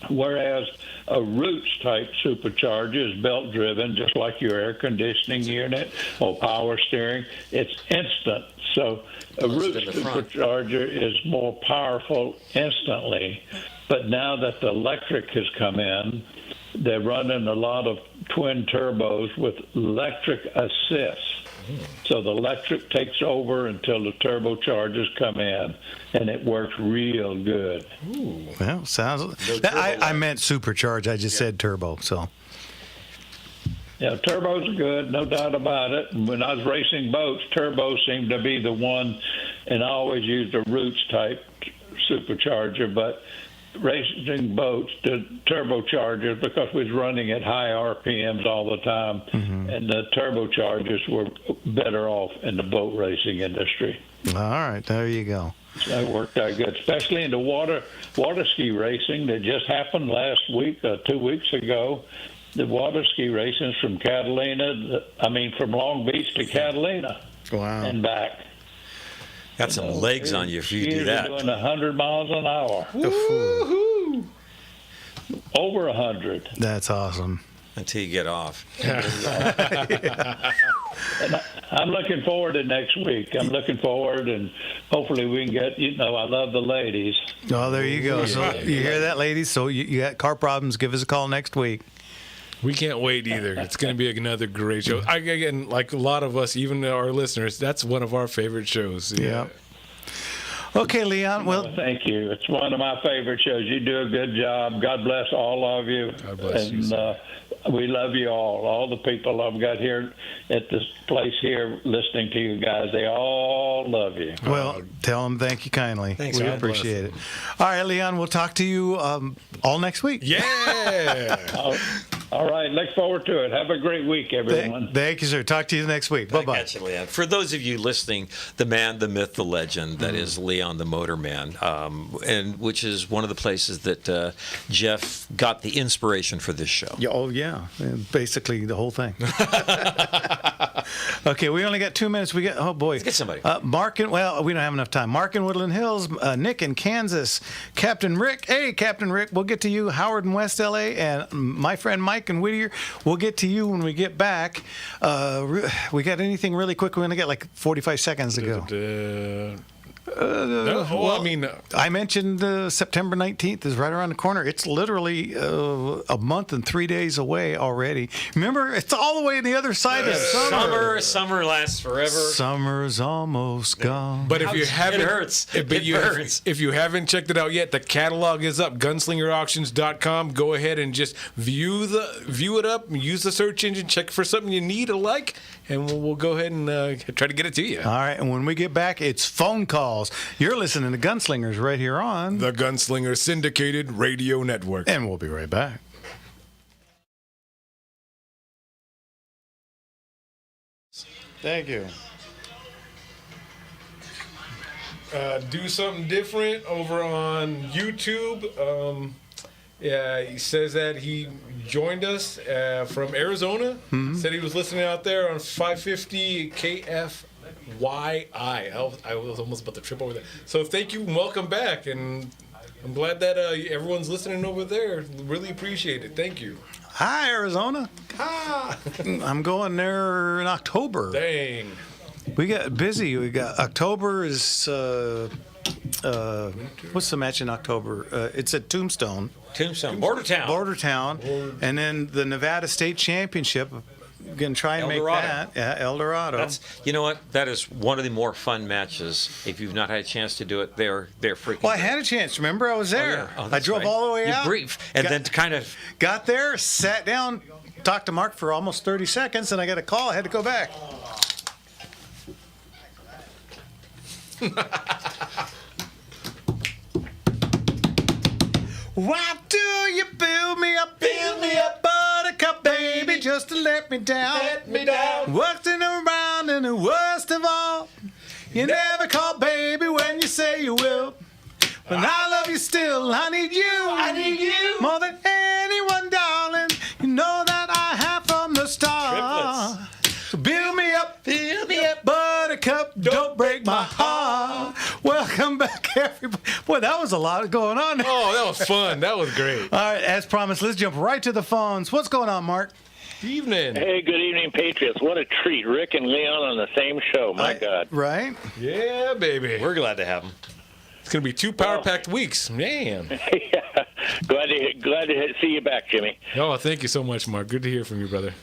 Whereas a Roots-type supercharger is belt-driven, just like your air conditioning unit or power steering. It's instant. So a Roots supercharger is more powerful instantly. But now that the electric has come in, they're running a lot of twin turbos with electric assist. So the electric takes over until the turbochargers come in, and it works real good. Ooh. Well, sounds. I meant supercharged. I just said turbo. So. Yeah, turbos are good, no doubt about it. And when I was racing boats, turbos seemed to be the one, and I always used a Roots type supercharger, but racing boats, the turbochargers, because we was running at high RPMs all the time, and the turbochargers were better off in the boat racing industry. All right, there you go. That worked out good, especially in the water ski racing that just happened last week, 2 weeks ago. The water ski racing from from Long Beach to Catalina, and back. Got some legs on you if you do that. Doing 100 miles an hour. Woo-hoo. Over 100. That's awesome. Until you get off. And I'm looking forward to next week. I'm looking forward, and hopefully we can get, I love the ladies. Oh, there you go. So you hear that, ladies? So you got car problems, give us a call next week. We can't wait either. It's going to be another great show. Again, like a lot of us, even our listeners, that's one of our favorite shows. Yeah. Okay, Leon. Well, thank you. It's one of my favorite shows. You do a good job. God bless all of you. God bless you. And we love you all the people I've got here at this place here listening to you guys. They all love you. Well, tell them thank you kindly. Thanks, we man. appreciate it. All right, Leon, we'll talk to you all next week. Yeah. All right. Look forward to it. Have a great week, everyone. Thank you, sir. Talk to you next week. Bye-bye. Catch you, Leon. For those of you listening, the man, the myth, the legend, that is Leon the Motorman, and which is one of the places that Jeff got the inspiration for this show. Oh, yeah. Basically, the whole thing. Okay, we only got 2 minutes. Oh, boy. Let's get somebody. Mark we don't have enough time. Mark in Woodland Hills, Nick in Kansas, Captain Rick. Hey, Captain Rick, we'll get to you. Howard in West L.A., and my friend Mike in Whittier. We'll get to you when we get back. We got anything really quick? We're going to get like 45 seconds to go. I mentioned September 19th is right around the corner. It's literally a month and 3 days away already. Remember, it's all the way on the other side of summer. Summer lasts forever. Summer's almost gone. But if you haven't, it hurts. It burns. If you haven't checked it out yet, the catalog is up. GunslingerAuctions.com. Go ahead and just view it up. Use the search engine. Check for something you need or like, and we'll go ahead and try to get it to you. All right, and when we get back, it's phone calls. You're listening to Gunslingers right here on the Gunslinger Syndicated Radio Network. And we'll be right back. Thank you. Do something different over on YouTube. Yeah, he says that he joined us from Arizona. Said he was listening out there on 550 KFYI. I was almost about to trip over that. So thank you and welcome back. And I'm glad that everyone's listening over there. Really appreciate it. Thank you. Hi, Arizona. Ah. I'm going there in October. Dang. We got busy. We got October is what's the match in October? It's at Tombstone. Bordertown. And then the Nevada State Championship. Going to try and make that. Yeah, El Dorado. You know what? That is one of the more fun matches. If you've not had a chance to do it, they're freaking. Well, I had a chance. Remember, I was there. Oh, yeah. I drove all the way out. You briefed, and then kind of got there, sat down, talked to Mark for almost 30 seconds, and I got a call. I had to go back. Why do you build me up, buttercup, baby, just to let me down? Working around and the worst of all, you never call baby when you say you will. But I love you still, I need you more than anyone, darling. You know that I Don't break my heart. Welcome back, everybody. Boy, that was a lot going on. Oh, that was fun. That was great. All right, as promised, let's jump right to the phones. What's going on, Mark? Evening. Hey, good evening, Patriots. What a treat. Rick and Leon on the same show. My God. Right? Yeah, baby. We're glad to have him. It's going to be 2 power-packed weeks. Man. Yeah. Glad to see you back, Jimmy. Oh, thank you so much, Mark. Good to hear from you, brother.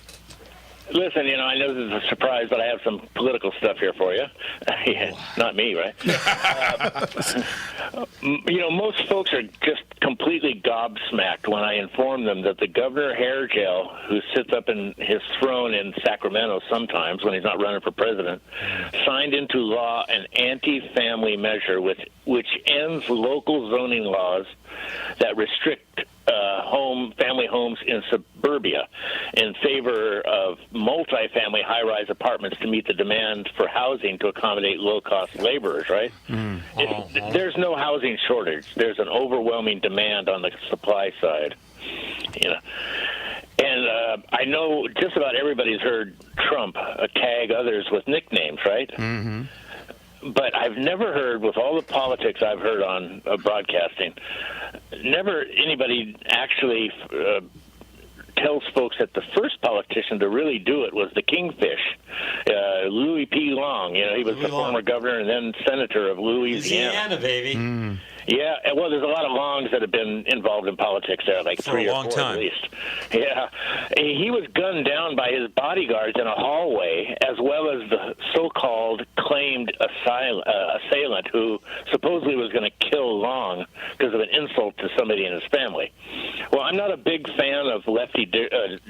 Listen, I know this is a surprise, but I have some political stuff here for you. Not me, right? Most folks are just completely gobsmacked when I inform them that the Governor Hairgel, who sits up in his throne in Sacramento sometimes when he's not running for president, signed into law an anti-family measure which ends local zoning laws that restrict family homes in suburbia in favor of multi-family high-rise apartments to meet the demand for housing to accommodate low-cost laborers, right? There's no housing shortage. There's an overwhelming demand on the supply side. And I know just about everybody's heard Trump tag others with nicknames, right? Mm-hmm. But I've never heard, with all the politics I've heard on broadcasting, never anybody actually tells folks that the first politician to really do it was the Kingfish, Louis P. Long. He was the former governor and then senator of Louisiana. Baby. Mm. Yeah, well, there's a lot of Longs that have been involved in politics there, like For 3 a or long 4 time. at least. Yeah. He was gunned down by his bodyguards in a hallway, as well as the so-called claimed assailant who supposedly was going to kill Long because of an insult to somebody in his family. Well, I'm not a big fan of lefty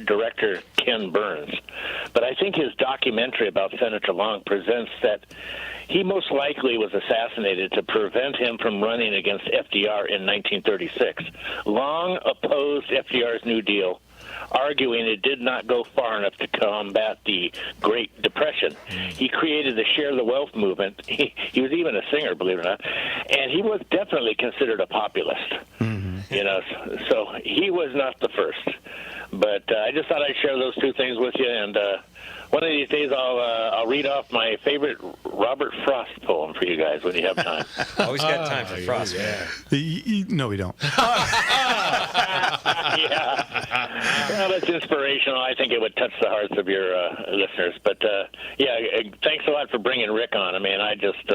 director Ken Burns, but I think his documentary about Senator Long presents that he most likely was assassinated to prevent him from running against FDR in 1936. Long opposed FDR's New Deal, arguing it did not go far enough to combat the Great Depression. He created the Share the Wealth movement. He was even a singer, believe it or not, and he was definitely considered a populist. So he was not the first. But I just thought I'd share those 2 things with you, and one of these days I'll read off my favorite Robert Frost poem for you guys when you have time. Always got time for Frost. Yeah. No, we don't. Yeah. Well, that's inspirational. I think it would touch the hearts of your listeners. But, thanks a lot for bringing Rick on. I mean, I just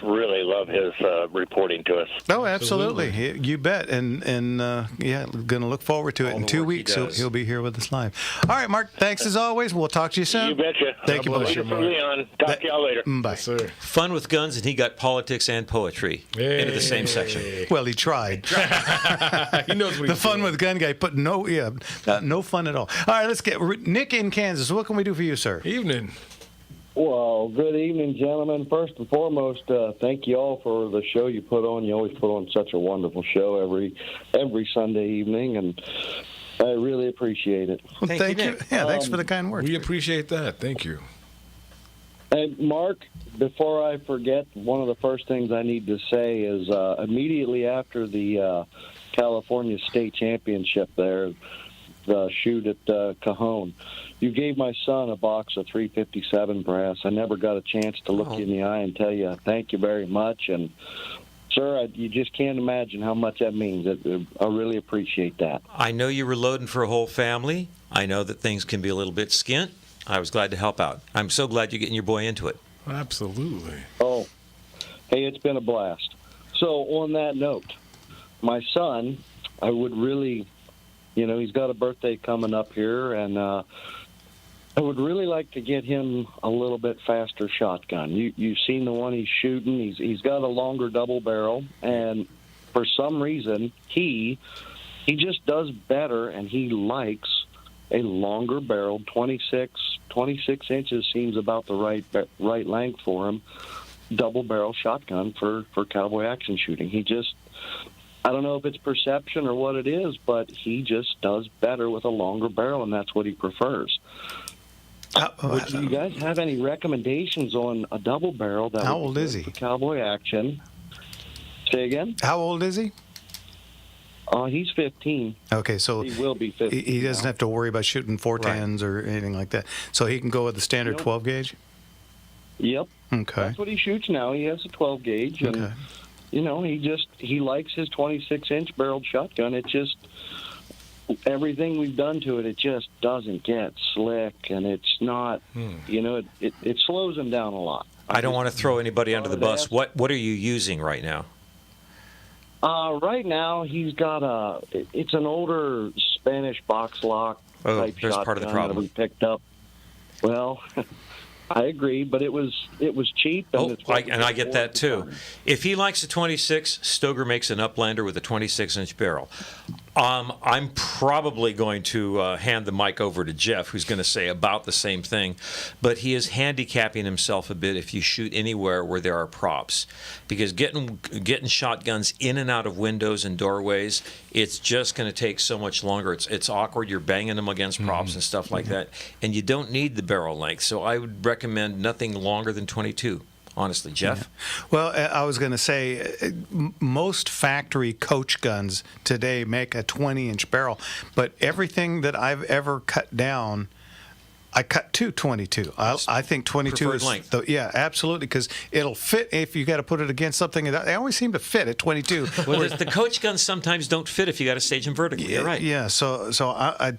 really love his reporting to us. Oh, absolutely. You bet. And going to look forward to it. In 2 weeks, he'll be here with us live. All right, Mark, thanks as always. We'll talk to you soon. You betcha. Thank you, Later brother. for Leon. Talk to y'all later. Bye. Yes, sir. Fun with guns, and he got politics and poetry into the same section. Well, he tried. He knows what The he's fun doing. with gun guy put no fun at all. All right, let's get Nick in Kansas. What can we do for you, sir? Evening. Well, good evening, gentlemen. First and foremost, thank you all for the show you put on. You always put on such a wonderful show every Sunday evening, and I really appreciate it. Well, Thank you, you. Nick. Yeah, thanks for the kind words. We appreciate that. Thank you. Hey, Mark, before I forget, one of the first things I need to say is immediately after the California State Championship there, the shoot at Cajon, you gave my son a box of 357 brass. I never got a chance to look you in the eye and tell you thank you very much. And, sir, you just can't imagine how much that means. I really appreciate that. I know you were loading for a whole family. I know that things can be a little bit skint. I was glad to help out. I'm so glad you're getting your boy into it. Absolutely. Oh, hey, it's been a blast. So on that note, my son, I would really, he's got a birthday coming up here, and I would really like to get him a little bit faster shotgun. You've seen the one he's shooting. He's got a longer double barrel, and for some reason, he just does better, and he likes a longer barrel. 26 inches seems about the right length for him. Double barrel shotgun for cowboy action shooting. I don't know if it's perception or what it is, but he just does better with a longer barrel, and that's what he prefers. Do you guys have any recommendations on a double barrel? How old is he? For cowboy action. Say again? How old is he? He's 15. Okay, so He will be 15. he doesn't have to worry about shooting 410s or anything like that. So he can go with the standard 12 gauge. Yep. Okay. That's what he shoots now. He has a 12 gauge, and Okay. he likes his 26-inch barreled shotgun. It just everything we've done to it, it just doesn't get slick, and it's not. It slows him down a lot. I don't want to throw anybody under the bus. What are you using right now? Right now, he's got it's an older Spanish box lock type there's shotgun part of the that problem. we picked up. Well, I agree, but it was cheap. And I get that too. If he likes a 26, Stoeger makes an Uplander with a 26-inch barrel. I'm probably going to hand the mic over to Jeff, who's going to say about the same thing, but he is handicapping himself a bit if you shoot anywhere where there are props, because getting shotguns in and out of windows and doorways, it's just going to take so much longer. It's awkward. You're banging them against props and stuff like that, and you don't need the barrel length. So I would recommend nothing longer than 22. Honestly, Jeff? Yeah. Well, I was going to say, most factory coach guns today make a 20-inch barrel, but everything that I've ever cut down, I cut to 22. I think 22 Preferred is length. Yeah, absolutely, because it'll fit if you got to put it against something. They always seem to fit at 22. Well, the coach guns sometimes don't fit if you got to stage them vertically. You're right. Yeah, so I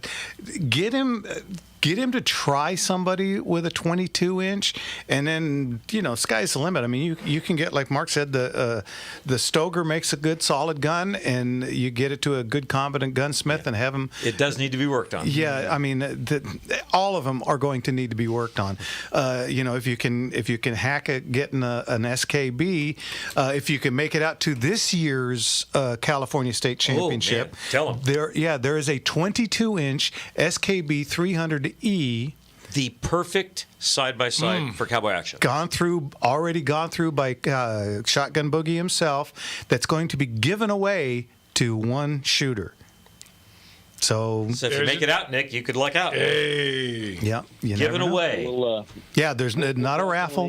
get him to try somebody with a 22-inch, and then sky's the limit. I mean, you can get, like Mark said, the Stoeger makes a good solid gun, and you get it to a good competent gunsmith and have him. It does need to be worked on. Yeah, I mean, all of them are going to need to be worked on. If you can hack it, getting an SKB, if you can make it out to this year's California State Championship. Man. Tell them. There is a 22-inch SKB 300E. The perfect side-by-side for cowboy action. Already gone through by Shotgun Boogie himself. That's going to be given away to one shooter. So if you make it out, Nick, you could luck out. Hey. Yeah, Given away. Yeah, there's not a raffle.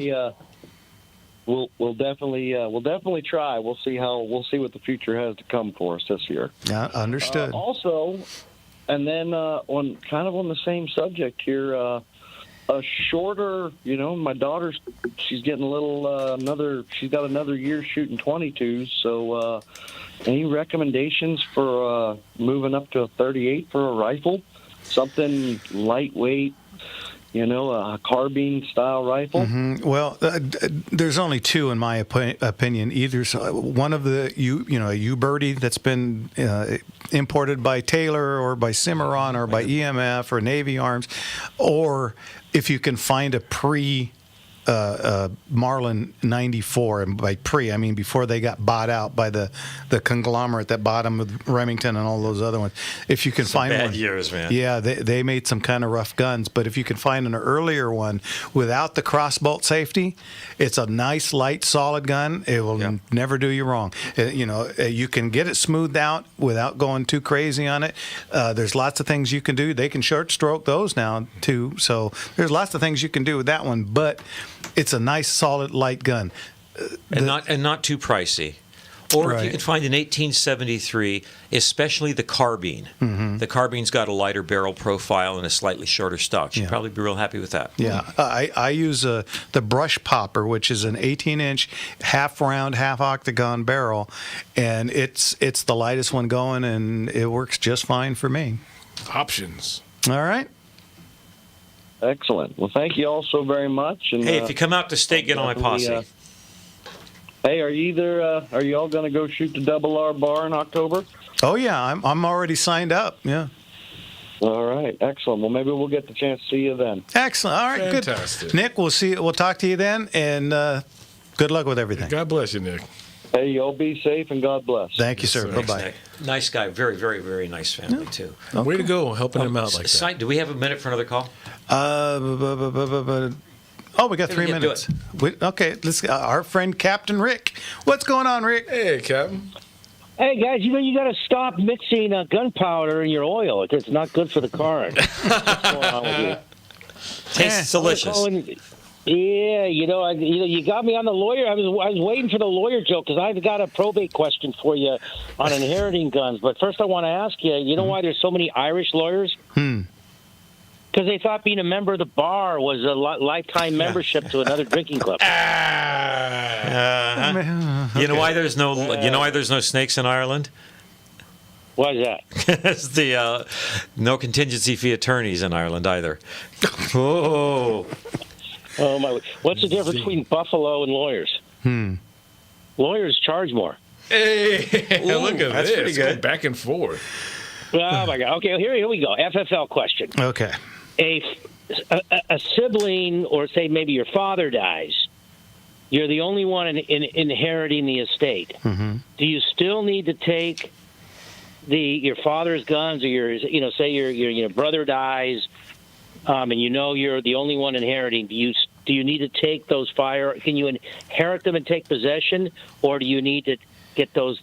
We'll definitely try. We'll see what the future has to come for us this year. Yeah, understood. Also, and then on the same subject here, a shorter. My daughter, she's getting a little she's got another year shooting 22s. So, any recommendations for moving up to a 38 for a rifle? Something lightweight. A carbine style rifle. Mm-hmm. Well, there's only two in my opinion. Either one of the a U-Birdie that's been imported by Taylor or by Cimarron or by EMF or Navy Arms, or if you can find a Marlin 94, and by pre I mean before they got bought out by the conglomerate that bought them with Remington and all those other ones. If you can find bad one, years, man. Yeah, they made some kind of rough guns, but if you can find an earlier one without the crossbolt safety, it's a nice light solid gun. It will never do you wrong. You can get it smoothed out without going too crazy on it. There's lots of things you can do. They can short stroke those now too, so there's lots of things you can do with that one, but it's a nice, solid, light gun, and not too pricey. Or if you can find an 1873, especially the carbine. Mm-hmm. The carbine's got a lighter barrel profile and a slightly shorter stock. You'd probably be real happy with that. Yeah, I use the brush popper, which is an 18-inch, half-round, half-octagon barrel, and it's the lightest one going, and it works just fine for me. Options. All right. Excellent. Well, thank you all so very much. And, hey, if you come out to state, get on my posse. Hey, are you all going to go shoot the Double R bar in October? Oh yeah, I'm already signed up. Yeah. All right, excellent. Well, maybe we'll get the chance to see you then. Excellent. All right, Fantastic. Good. Nick, we'll talk to you then, and good luck with everything. God bless you, Nick. Hey, y'all be safe and God bless. Thank you, sir. Yes, sir. Bye-bye. Nice guy. Very, very, very nice family, too. Way to go, helping him out like that. Do we have a minute for another call? We got 3 minutes. Okay, let's. Our friend Captain Rick. What's going on, Rick? Hey, Captain. Hey, guys, you got to stop mixing gunpowder in your oil. It's not good for the car. What's going on with you? Tastes delicious. Yeah, you got me on the lawyer. I was waiting for the lawyer joke because I've got a probate question for you on inheriting guns. But first, I want to ask you. You know why there's so many Irish lawyers? Because they thought being a member of the bar was a lifetime membership to another drinking club. You know why there's no snakes in Ireland? Why is that? It's the no contingency fee attorneys in Ireland either. Oh. Oh my! What's the difference between buffalo and lawyers? Lawyers charge more. Hey, look at that's this. pretty good. Go back and forth. Oh my God! Okay, here we go. FFL question. Okay. A sibling, or say maybe your father dies, you're the only one inheriting the estate. Mm-hmm. Do you still need to take your father's guns, or say your brother dies, and you're the only one inheriting? Do you need to take those Can you inherit them and take possession, or do you need to get those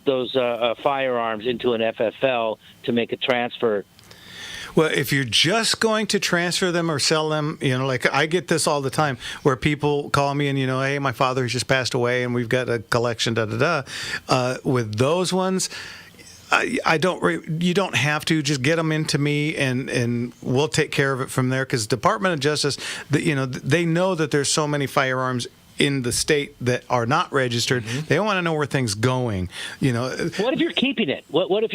firearms into an FFL to make a transfer? Well, if you're just going to transfer them or sell them, like I get this all the time where people call me and, hey, my father's just passed away and we've got a collection, with those ones, you don't have to just get them into me and we'll take care of it from there, because Department of Justice, they know that there's so many firearms in the state that are not registered. They want to know where things going. What if you're keeping it? What if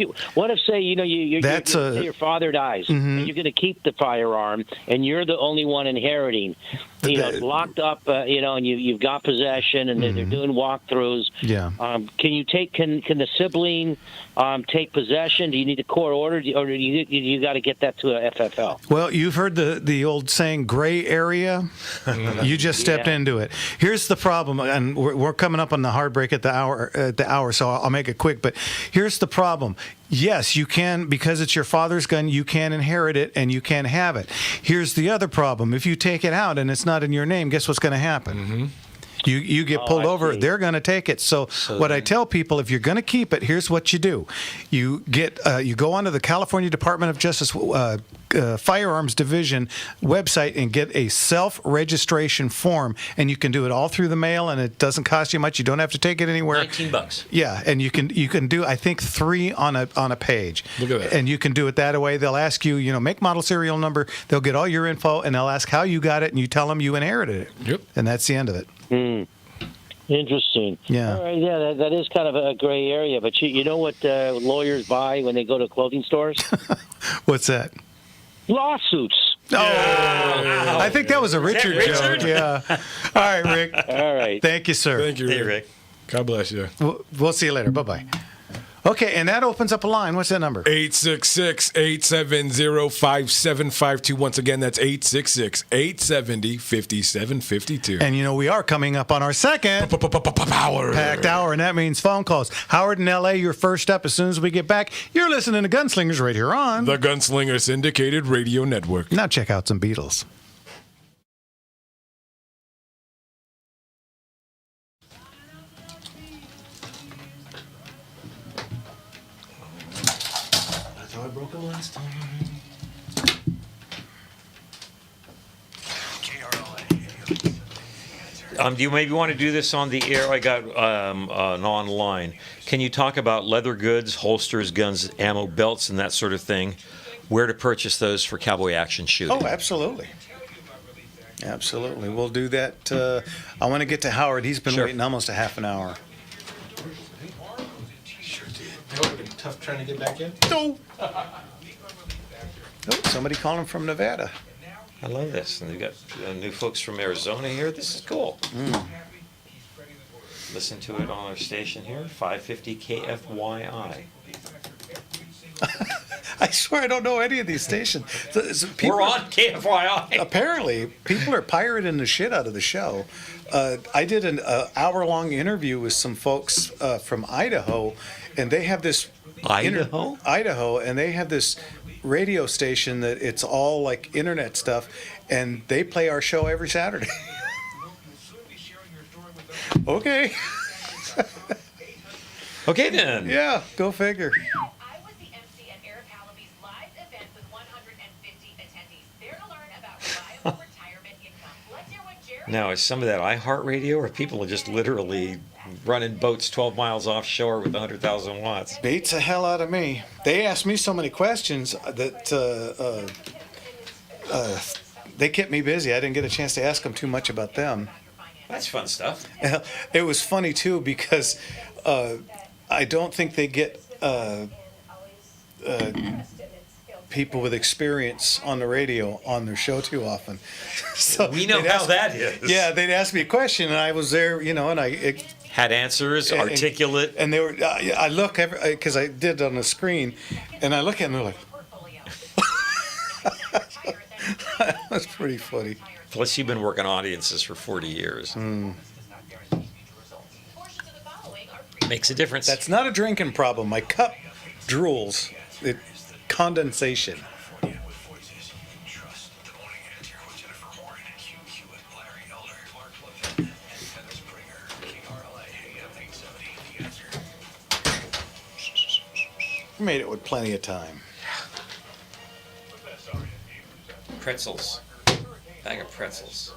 say your father dies and you're going to keep the firearm and you're the only one inheriting? It's locked up, and you've got possession, and they're doing walkthroughs. Yeah. Can the sibling take possession? Do you need a court order, or do you got to get that to a FFL? Well, you've heard the old saying, gray area. You just stepped into it. Here's the problem, and we're coming up on the hard break at the hour, so I'll make it quick. But here's the problem. Yes, you can, because it's your father's gun, you can inherit it and you can have it. Here's the other problem. If you take it out and it's not in your name, guess what's going to happen? You get pulled over, they're going to take it. So what I tell people, if you're going to keep it, here's what you do. You go onto the California Department of Justice Firearms Division website and get a self-registration form, and you can do it all through the mail, and it doesn't cost you much. You don't have to take it anywhere. $19. Yeah, and you can do, I think, 3 on a page. Look at that. And you can do it that way. They'll ask you, make, model, serial number. They'll get all your info, and they'll ask how you got it, and you tell them you inherited it. Yep. And that's the end of it. Interesting. Yeah. All right, yeah, that is kind of a gray area. But you know what lawyers buy when they go to clothing stores? What's that? Lawsuits. Oh, I think that was a Richard joke. Yeah. All right, Rick. All right. Thank you, sir. Thank you, Rick. Hey, Rick. God bless you. We'll see you later. Bye-bye. Okay, and that opens up a line. What's that number? 866-870-5752. Once again, that's 866-870-5752. And we are coming up on our second Power. packed hour, and that means phone calls. Howard in L.A., you're first up as soon as we get back. You're listening to Gunslingers right here on The Gunslinger Syndicated Radio Network. Now check out some Beatles. That's how I broke it last time. Do you maybe want to do this on the air? I got an online. Can you talk about leather goods, holsters, guns, ammo, belts, and that sort of thing? Where to purchase those for cowboy action shooting? Oh, absolutely. Absolutely. We'll do that. I want to get to Howard. He's been waiting almost a half an hour. Sure did. That would have been tough trying to get back in. No. Oh, somebody calling from Nevada. I love this. And they've got new folks from Arizona here. This is cool. Listen to it on our station here, 550 KFYI. I swear I don't know any of these stations. We're on KFYI. Apparently, people are pirating the shit out of the show. I did an hour-long interview with some folks from Idaho, and they have this... Idaho, and they have this radio station that it's all like internet stuff, and they play our show every Saturday. Okay. Okay, then. Yeah, go figure. I was the MC at Eric Allaby's live event with 150 attendees. There to learn about reliable retirement income. Let's hear what Jerry... Now, is some of that iHeartRadio, or people are just literally running boats 12 miles offshore with 100,000 watts? Beats the hell out of me. They asked me so many questions that they kept me busy. I didn't get a chance to ask them too much about them. That's fun stuff. It was funny too because I don't think they get people with experience on the radio on their show too often. So We know they'd how ask- that is. Yeah, they'd ask me a question, and I was there, and Had answers, articulate. and they were. I look because I did on the screen, and I look at them, and they're like, that was pretty funny. Plus, you've been working audiences for 40 years. Makes a difference. That's not a drinking problem. My cup drools. Condensation. Made it with plenty of time. Pretzels. Bag of pretzels.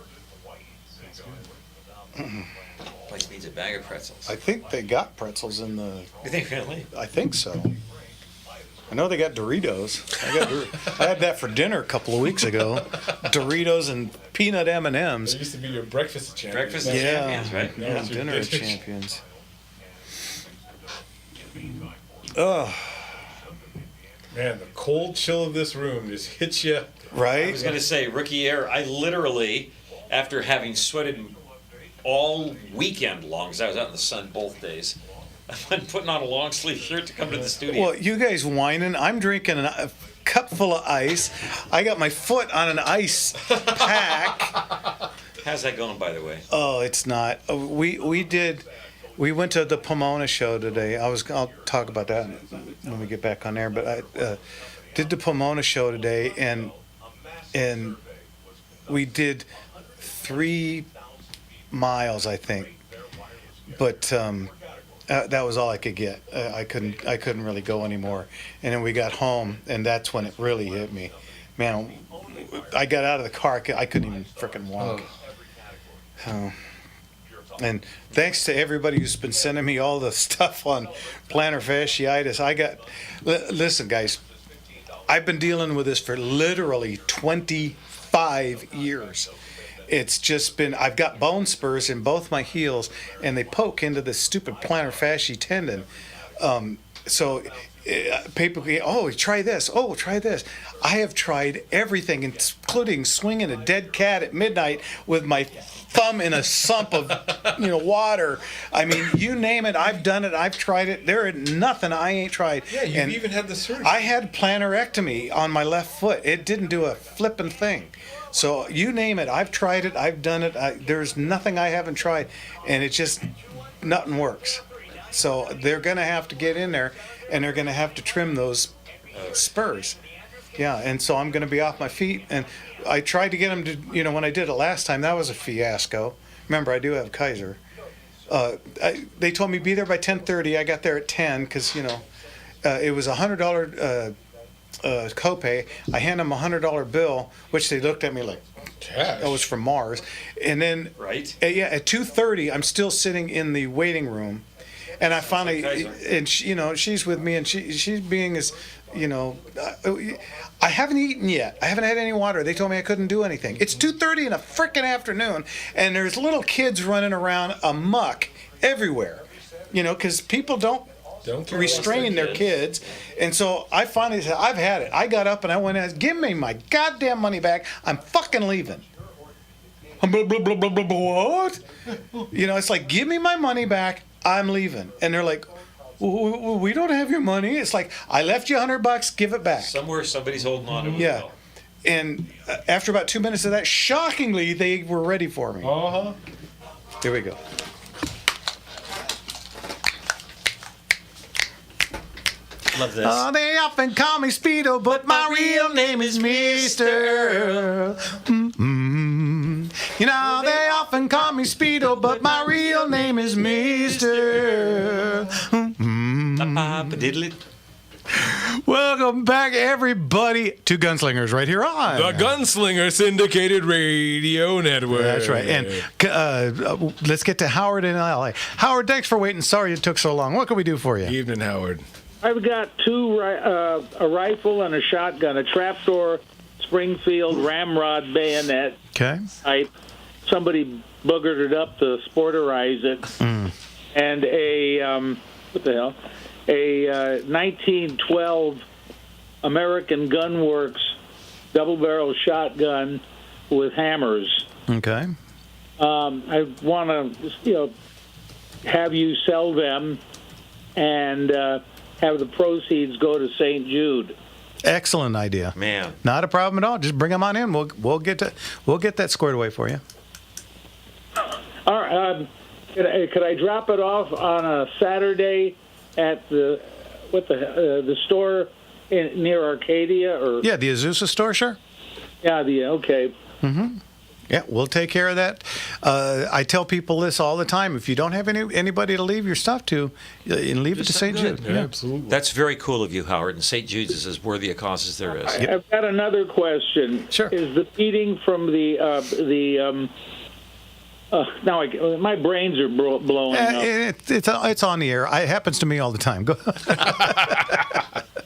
Place needs a bag of pretzels. I think they got pretzels in the. You think really? I think so. I know they got Doritos. I had that for dinner a couple of weeks ago. Doritos and peanut M&Ms. It used to be your breakfast champion. Breakfast champions, right? Yeah, it's your dinner dish. champions. Ugh, Man, the cold chill of this room just hits you. I right? was going to say, rookie error. I literally, after having sweated all weekend long, because I was out in the sun both days, I've been putting on a long sleeve shirt to come to the studio. Well, you guys whining. I'm drinking a cup full of ice. I got my foot on an ice pack. How's that going, by the way? Oh, it's not. We went to the Pomona show today. I'll talk about that when we get back on there. But I did the Pomona show today, and we did 3 miles, I think. But that was all I could get. I couldn't really go anymore. And then we got home, and that's when it really hit me. Man, I got out of the car. I couldn't even frickin' walk. And thanks to everybody who's been sending me all the stuff on plantar fasciitis. Listen, guys, I've been dealing with this for literally 25 years. It's just been, I've got bone spurs in both my heels, and they poke into this stupid plantar fasciae tendon. So people go, oh, try this. Oh, try this. I have tried everything, including swinging a dead cat at midnight with my thumb in a sump of water. I mean, you name it, I've done it. I've tried it. There is nothing I ain't tried. Yeah, you've even had the surgery. I had planarectomy on my left foot. It didn't do a flippin' thing. So you name it, I've tried it, I've done it. There's nothing I haven't tried, and it just, nothing works. So they're going to have to get in there, and they're going to have to trim those spurs. Yeah, and so I'm going to be off my feet. And I tried to get them to, when I did it last time, that was a fiasco. Remember, I do have Kaiser. They told me be there by 10:30. I got there at 10 because, it was $100 copay. I hand them a $100 bill, which they looked at me like, Cash. it was from Mars. And then, Right. at 2:30, I'm still sitting in the waiting room. And I finally, Kaiser. and she's with me, and she's being as, I haven't eaten yet. I haven't had any water. They told me I couldn't do anything. It's 2:30 in the frickin' afternoon, and there's little kids running around amok everywhere, because people don't restrain their kids. And so I finally said, I've had it. I got up and I went and said, give me my goddamn money back. I'm fucking leaving. Blah, blah, blah, blah, blah, blah, what? It's like, give me my money back. I'm leaving. And they're like, we don't have your money. It's like, I left you $100, give it back. Somewhere somebody's holding on to it. Yeah. And after about 2 minutes of that, shockingly, they were ready for me. Uh-huh. Here we go. Love this. They often call me Speedo, but my real name is Mister. They often call me Speedo, but my real name is Mister. Welcome back, everybody, to Gunslingers right here on The Gunslinger Syndicated Radio Network. That's right. And let's get to Howard in LA. Howard, thanks for waiting. Sorry it took so long. What can we do for you? Evening, Howard. I've got a rifle and a shotgun, a trapdoor Springfield ramrod bayonet Okay. type. Somebody boogered it up to sporterize it, and a what the hell? A 1912 American Gunworks double-barrel shotgun with hammers. Okay. I want to, have you sell them and have the proceeds go to St. Jude. Excellent idea. Man. Not a problem at all. Just bring them on in. We'll get that squared away for you. All right, could I drop it off on a Saturday at the store near Arcadia or? Yeah, the Azusa store, sure. Yeah, okay. Yeah, we'll take care of that. I tell people this all the time. If you don't have anybody to leave your stuff to, and leave it to St. Jude. Yeah, absolutely. That's very cool of you, Howard. And St. Jude's is as worthy a cause as there is. I've got another question. Sure. Is the beating from now my brains are blowing up. It's on the air. It happens to me all the time. Go.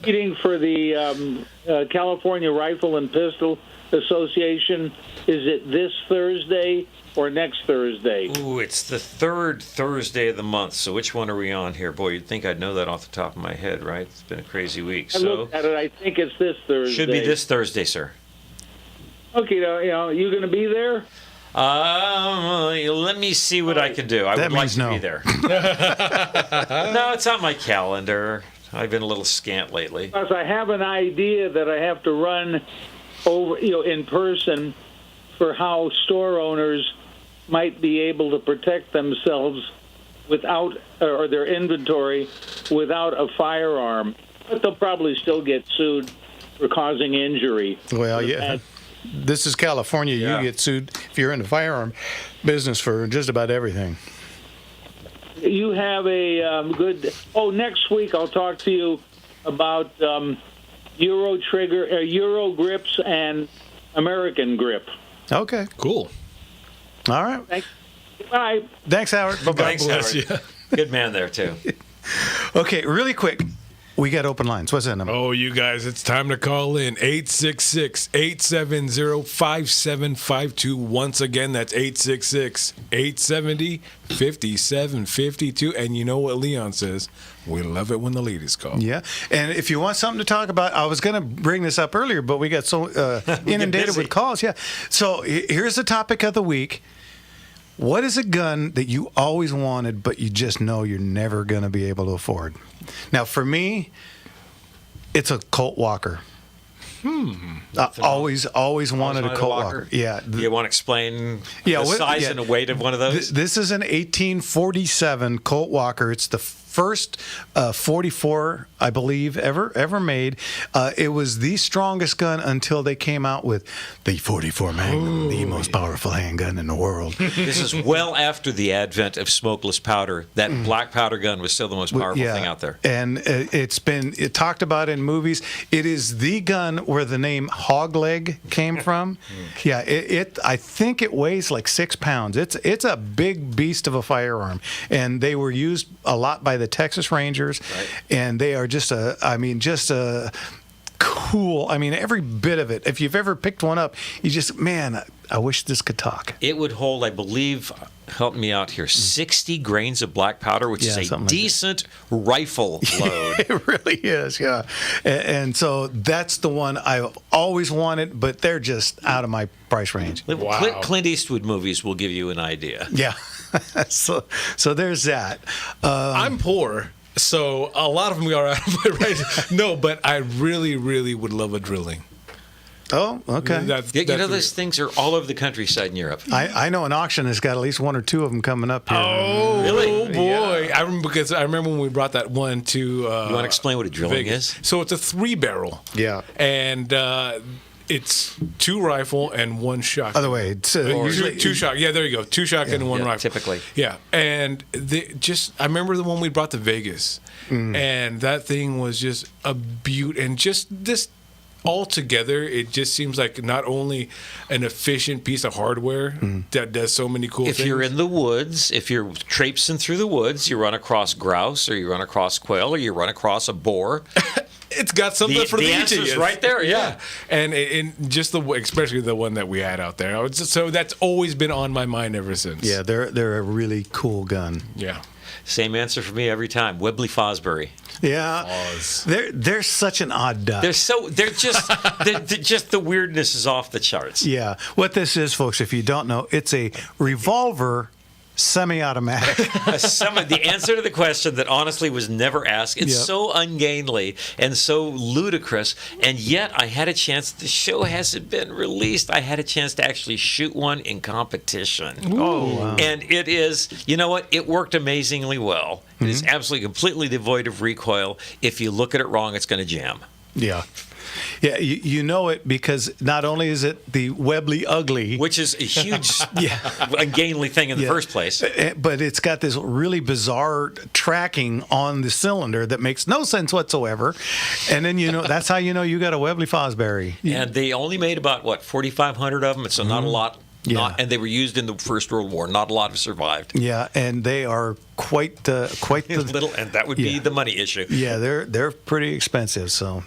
Meeting for the California Rifle and Pistol Association, is it this Thursday or next Thursday? Ooh, it's the third Thursday of the month. So which one are we on here? Boy, you'd think I'd know that off the top of my head, right? It's been a crazy week. I looked at it. I think it's this Thursday. Should be this Thursday, sir. Okay, you going to be there? Let me see what I can do. I would like to be there. No, it's on my calendar. I've been a little scant lately. Because I have an idea that I have to run over, in person for how store owners might be able to protect themselves without, or their inventory without a firearm. But they'll probably still get sued for causing injury. Well, yeah. This is California. Yeah. You get sued if you're in the firearm business for just about everything. You have a good. Next week I'll talk to you about Euro grips and American grip. Okay. Cool. All right. Thanks. Bye. Thanks, Howard. Bye-bye. Thanks, bless Howard. Good man there, too. Okay, really quick. We got open lines. What's that number? Oh, you guys, it's time to call in. 866-870-5752. Once again, that's 866-870-5752. And you know what Leon says? We love it when the ladies call. Yeah, and if you want something to talk about, I was going to bring this up earlier, but we got so inundated busy. with calls. Yeah, so here's the topic of the week. What is a gun that you always wanted, but you just know you're never going to be able to afford? Now, for me, it's a Colt Walker. Always wanted a Colt Walker. Yeah. Do you want to explain the size and the weight of one of those? This is an 1847 Colt Walker. It's the first 44, I believe, ever made. It was the strongest gun until they came out with the 44 Magnum, the most powerful handgun in the world. This is well after the advent of smokeless powder. That black powder gun was still the most powerful thing out there. And it's been talked about in movies. It is the gun where the name hog leg came from. Yeah, I think it weighs like 6 pounds. It's a big beast of a firearm, and they were used a lot by the Texas Rangers, and they are just a cool. I mean, every bit of it. If you've ever picked one up, you just, man, I wish this could talk. It would hold, I believe, help me out here, 60 grains of black powder, which is a decent rifle load. It really is, yeah. And so that's the one I've always wanted, but they're just out of my price range. Wow. Clint Eastwood movies will give you an idea. Yeah. so there's that. I'm poor, so a lot of them are out of my range. No, but I really, really would love a drilling. Oh, okay. Those things are all over the countryside in Europe. I know an auction has got at least one or two of them coming up here. Oh, really? Boy. Yeah. I remember when we brought that one to you want to explain what a drilling is? So it's a 3-barrel. Yeah. And it's 2 rifle and 1 shotgun. By the way, it's usually 2 shotgun. Yeah, there you go. 2 shotgun and 1 rifle. Typically. Yeah. And I remember the one we brought to Vegas. And that thing was just a beaut. And just this altogether, it just seems like not only an efficient piece of hardware that does so many cool things. If you're in the woods, if you're traipsing through the woods, you run across grouse or you run across quail or you run across a boar, It's got something for the each of answer's you. right there, yeah. And just especially the one that we had out there. So that's always been on my mind ever since. Yeah, they're a really cool gun. Yeah. Same answer for me every time. Webley Fosbury. Yeah, they're such an odd duck. They're just the weirdness is off the charts. Yeah, what this is, folks, if you don't know, it's a revolver semi-automatic. The answer to the question that honestly was never asked. It's Yep. so ungainly and so ludicrous, and yet I had a chance. The show hasn't been released. I had a chance to actually shoot one in competition. Oh, wow. And it is, you know what? It worked amazingly well. It is absolutely completely devoid of recoil. If you look at it wrong, it's going to jam. Yeah. Yeah, you know it because not only is it the Webley Ugly, which is a huge ungainly thing in the first place, but it's got this really bizarre tracking on the cylinder that makes no sense whatsoever. And then that's how you know you got a Webley Fosbury. And they only made about 4,500 of them, so not a lot. Yeah. And they were used in the First World War. Not a lot have survived. Yeah, and they are quite the little, and that would be the money issue. Yeah, they're pretty expensive. So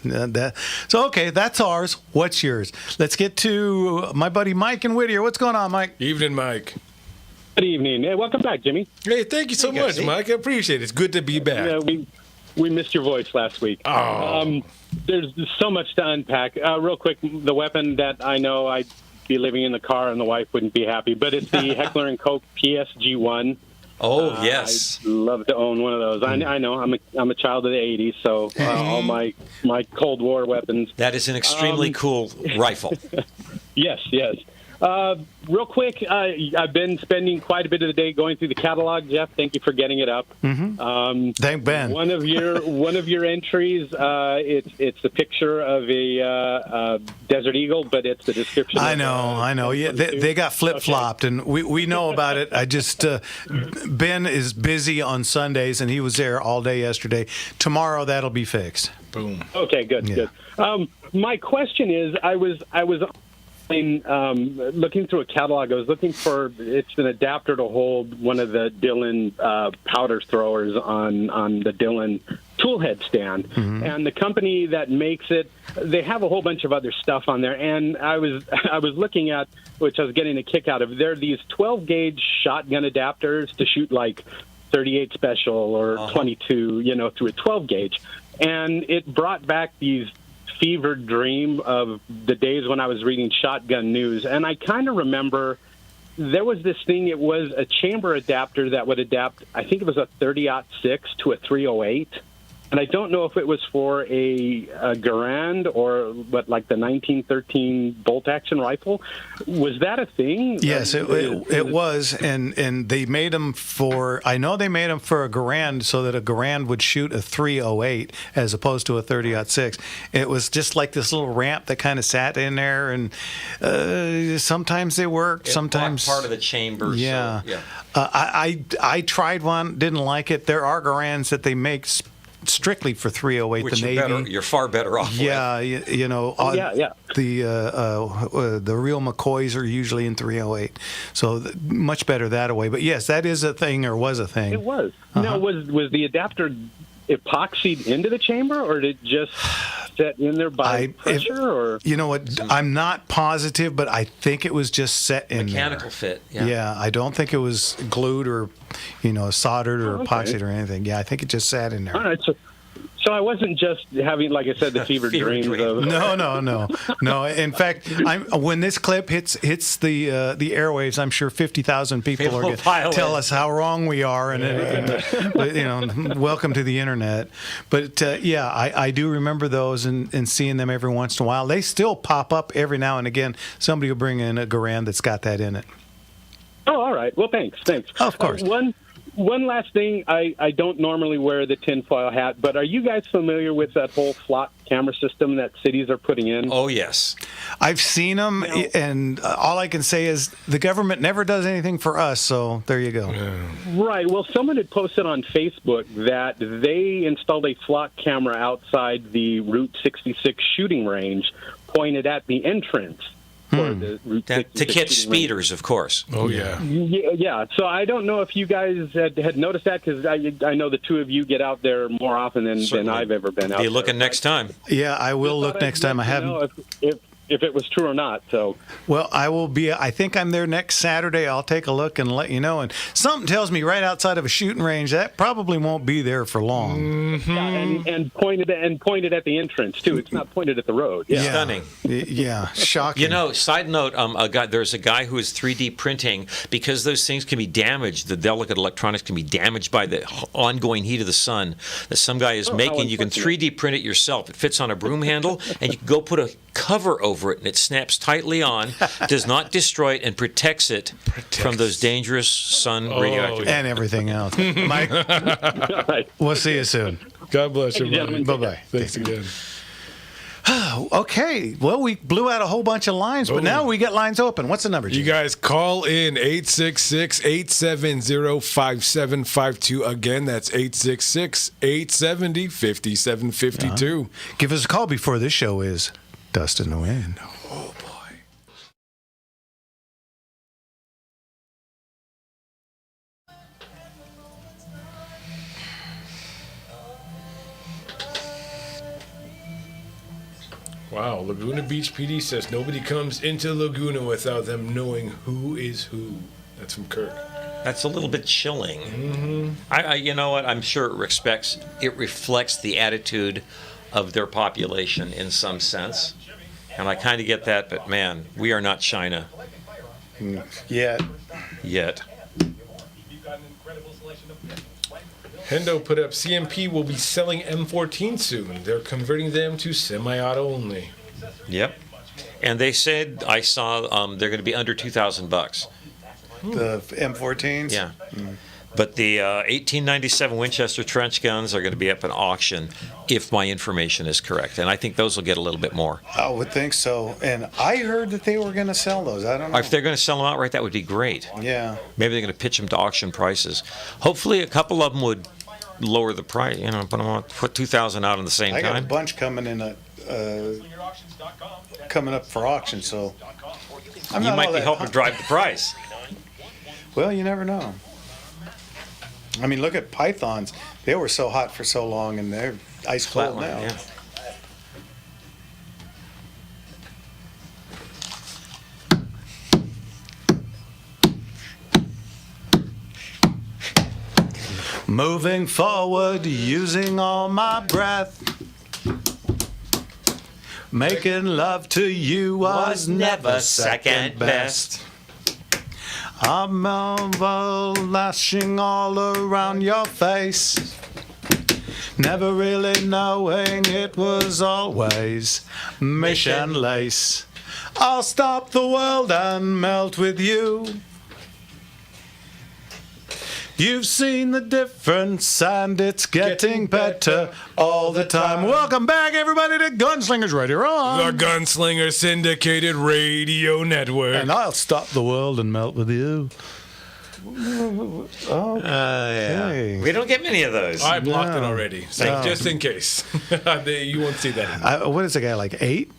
okay, that's ours. What's yours? Let's get to my buddy Mike in Whittier. What's going on, Mike? Evening, Mike. Good evening. Hey, welcome back, Jimmy. Hey, thank you so much, Mike. I appreciate it. It's good to be back. Yeah, we missed your voice last week. Oh. There's so much to unpack. Real quick, the weapon that I know I'd be living in the car and the wife wouldn't be happy, but it's the Heckler & Koch PSG-1. Oh, yes. I'd love to own one of those. I know. I'm a child of the 80s, so all my Cold War weapons. That is an extremely cool rifle. Yes. Real quick, I've been spending quite a bit of the day going through the catalog. Jeff, thank you for getting it up. Thank Ben. One of your entries, it's a picture of a Desert Eagle, but it's the description. I know. Yeah, they got flip flopped, and we know about it. I just Ben is busy on Sundays, and he was there all day yesterday. Tomorrow that'll be fixed. Boom. Okay, good. My question is, I was looking through a catalog. I was looking for it's an adapter to hold one of the Dillon powder throwers on the Dillon toolhead stand, and the company that makes it, they have a whole bunch of other stuff on there. And I was looking at, which I was getting a kick out of. They're these 12 gauge shotgun adapters to shoot like 38 special or 22, through a 12 gauge, and it brought back these fevered dream of the days when I was reading shotgun news. And I kind of remember there was this thing. It was a chamber adapter that would adapt, I think it was a 30-06 to a 308. And I don't know if it was for a Garand or like the 1913 bolt-action rifle. Was that a thing? Yes, it was, and they made them for. I know they made them for a Garand so that a Garand would shoot a 308 as opposed to a 30-06. It was just like this little ramp that kind of sat in there, and sometimes they worked, sometimes part of the chamber. Yeah, so, yeah. I tried one, didn't like it. There are Garands that they make strictly for 308, which the Navy. You're far better off. Yeah, with. The real McCoys are usually in 308, so much better that way. But yes, that is a thing, or was a thing. It was. Now, was the adapter epoxied into the chamber, or did it just set in there by pressure? Or you know what? I'm not positive, but I think it was just set in mechanical there. fit. Yeah, I don't think it was glued or soldered or epoxied or anything. Yeah, I think it just sat in there. All right, so I wasn't just having, like I said, the fevered dreams of. No. In fact, when this clip hits the airwaves, I'm sure 50,000 people are going to tell us how wrong we are, and welcome to the internet. But I do remember those and seeing them every once in a while. They still pop up every now and again. Somebody will bring in a Garand that's got that in it. Oh, all right. Well, thanks. Of course. One last thing, I don't normally wear the tinfoil hat, but are you guys familiar with that whole flock camera system that cities are putting in? Oh, yes. I've seen them, and all I can say is the government never does anything for us, so there you go. Yeah. Right. Well, someone had posted on Facebook that they installed a flock camera outside the Route 66 shooting range pointed at the entrance. for the To catch shooting range. speeders, of course. Oh, yeah. Yeah, so I don't know if you guys had noticed that, because I know the two of you get out there more often than I've ever been out Be there. looking next time. Yeah, I will look next time. I haven't. Know if it was true or not. So Well, I will be. I think I'm there next Saturday. I'll take a look and let you know. And something tells me right outside of a shooting range that probably won't be there for long. yeah, and pointed at the entrance too. It's not pointed at the road. Yeah. Stunning. Yeah, shocking. You know, side note, there's a guy who is 3D printing because those things can be damaged. The delicate electronics can be damaged by the ongoing heat of the sun that some guy is making. You can 3D print it yourself. It fits on a broom handle, and you can go put a cover over it, and it snaps tightly on, does not destroy it, and protects it from those dangerous sun radioactive. and everything else. Mike, Right. we'll see you soon. God bless you, gentlemen. Bye-bye. Thanks again. Okay, well, we blew out a whole bunch of lines, but now we got lines open. What's the number, You Jim? guys call in 866-870-5752. Again, that's 866-870-5752. Give us a call before this show is Dust in the Wind. Oh, boy. Wow, Laguna Beach PD says nobody comes into Laguna without them knowing who is who. That's from Kirk. That's a little bit chilling. You know what? I'm sure it reflects the attitude of their population in some sense, and I kind of get that. But man, we are not China Yeah. yet. Hendo put up CMP will be selling M14 soon. They're converting them to semi-auto only. Yep. And they said I saw they're going to be under $2,000. The M14s? Yeah. But the 1897 Winchester trench guns are going to be up in auction if my information is correct. And I think those will get a little bit more. I would think so. And I heard that they were going to sell those. I don't know. If they're going to sell them outright, that would be great. Yeah. Maybe they're going to pitch them to auction prices. Hopefully a couple of them would lower the price, put 2,000 out on the same I got a time. bunch coming in coming up for auction, so I'm You not might all be that helping drive the price. Well, you never know. I mean, look at pythons. They were so hot for so long, and they're ice cold Flatline, now. yeah. Moving forward, using all my breath. Making love to you was never second best. I'm lashing all around your face. Never really knowing it was always mission lace. I'll stop the world and melt with you. You've seen the difference, and it's getting better all the time. Welcome back, everybody, to Gunslingers right here on The Gunslinger Syndicated Radio Network. And I'll stop the world and melt with you. Yeah. We don't get many of those. I blocked it already, so No. just in case. You won't see that. What is the guy, like 8?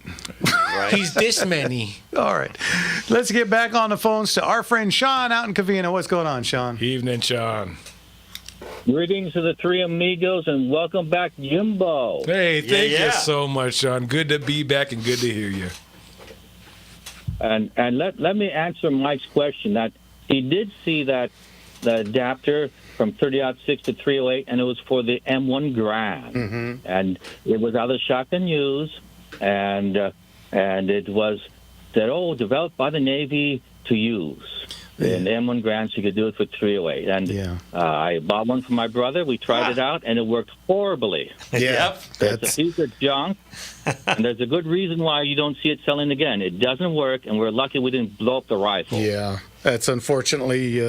He's this many. All right. Let's get back on the phones to our friend Sean out in Covina. What's going on, Sean? Evening, Sean. Greetings to the three amigos and welcome back, Jimbo. Hey, thank Yeah. you so much, Sean. Good to be back and good to hear you. And let me answer Mike's question. That he did see that the adapter from 30-06 to 308, and it was for the M1 Grand, and it was out of shotgun use, and it was developed by the Navy to use. And the M1 Grand, so you could do it for 308. And I bought one for my brother. We tried it out, and it worked horribly. Yep. It's a piece of junk, and there's a good reason why you don't see it selling again. It doesn't work, and we're lucky we didn't blow up the rifle. Yeah. That's unfortunately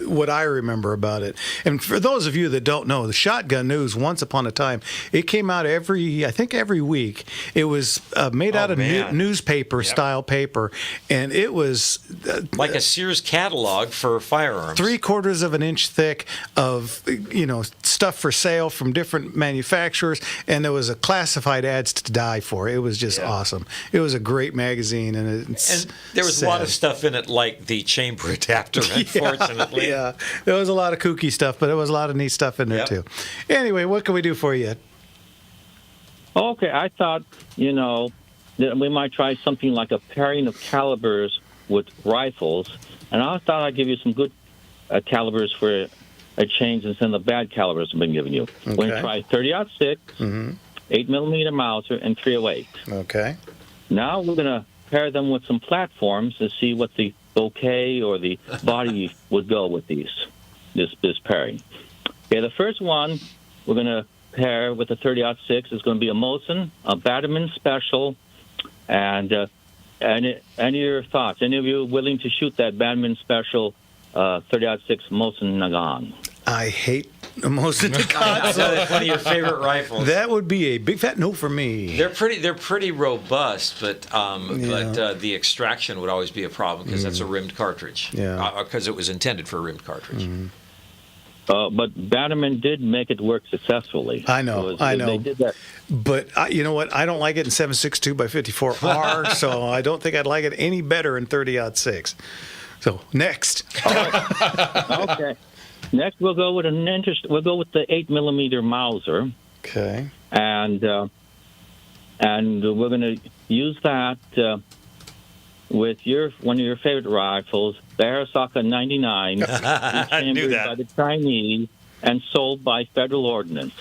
what I remember about it. And for those of you that don't know, the Shotgun News, once upon a time, it came out every week. It was made out of newspaper-style paper, and it was... like a Sears catalog for firearms. 3/4 of an inch thick of, stuff for sale from different manufacturers, and there was a classified ads to die for. It was just awesome. It was a great magazine, and there was a lot of stuff in it, like the chamber adapter, unfortunately. Yeah, there was a lot of kooky stuff, but there was a lot of neat stuff in there, too. Anyway, what can we do for you? Okay, I thought, that we might try something like a pairing of calibers with rifles, and I thought I'd give you some good calibers for a change in some of the bad calibers I've been giving you. Okay. We're going to try 30-06, 8mm Mauser, and 308. Okay. Now we're going to pair them with some platforms to see what the bouquet or the body would go with this pairing. Okay, the first one we're going to pair with the 30-06 is going to be a Mosin, a Batterman Special, and any of your thoughts? Any of you willing to shoot that Batterman Special 30-06 Mosin Nagant? I hate Mosin Nagant. That's one of your favorite rifles. That would be a big fat no for me. They're pretty robust, but the extraction would always be a problem because that's a rimmed cartridge. Yeah. Because it was intended for a rimmed cartridge. But Batterman did make it work successfully. I know. They did that. But you know what? I don't like it in 7.62 by 54R, so I don't think I'd like it any better in 30-06. So next. Okay. Next, we'll go with the 8mm Mauser. Okay. And we're going to use that with one of your favorite rifles, the Arisaka 99, I knew that. by the Chinese and sold by Federal Ordnance.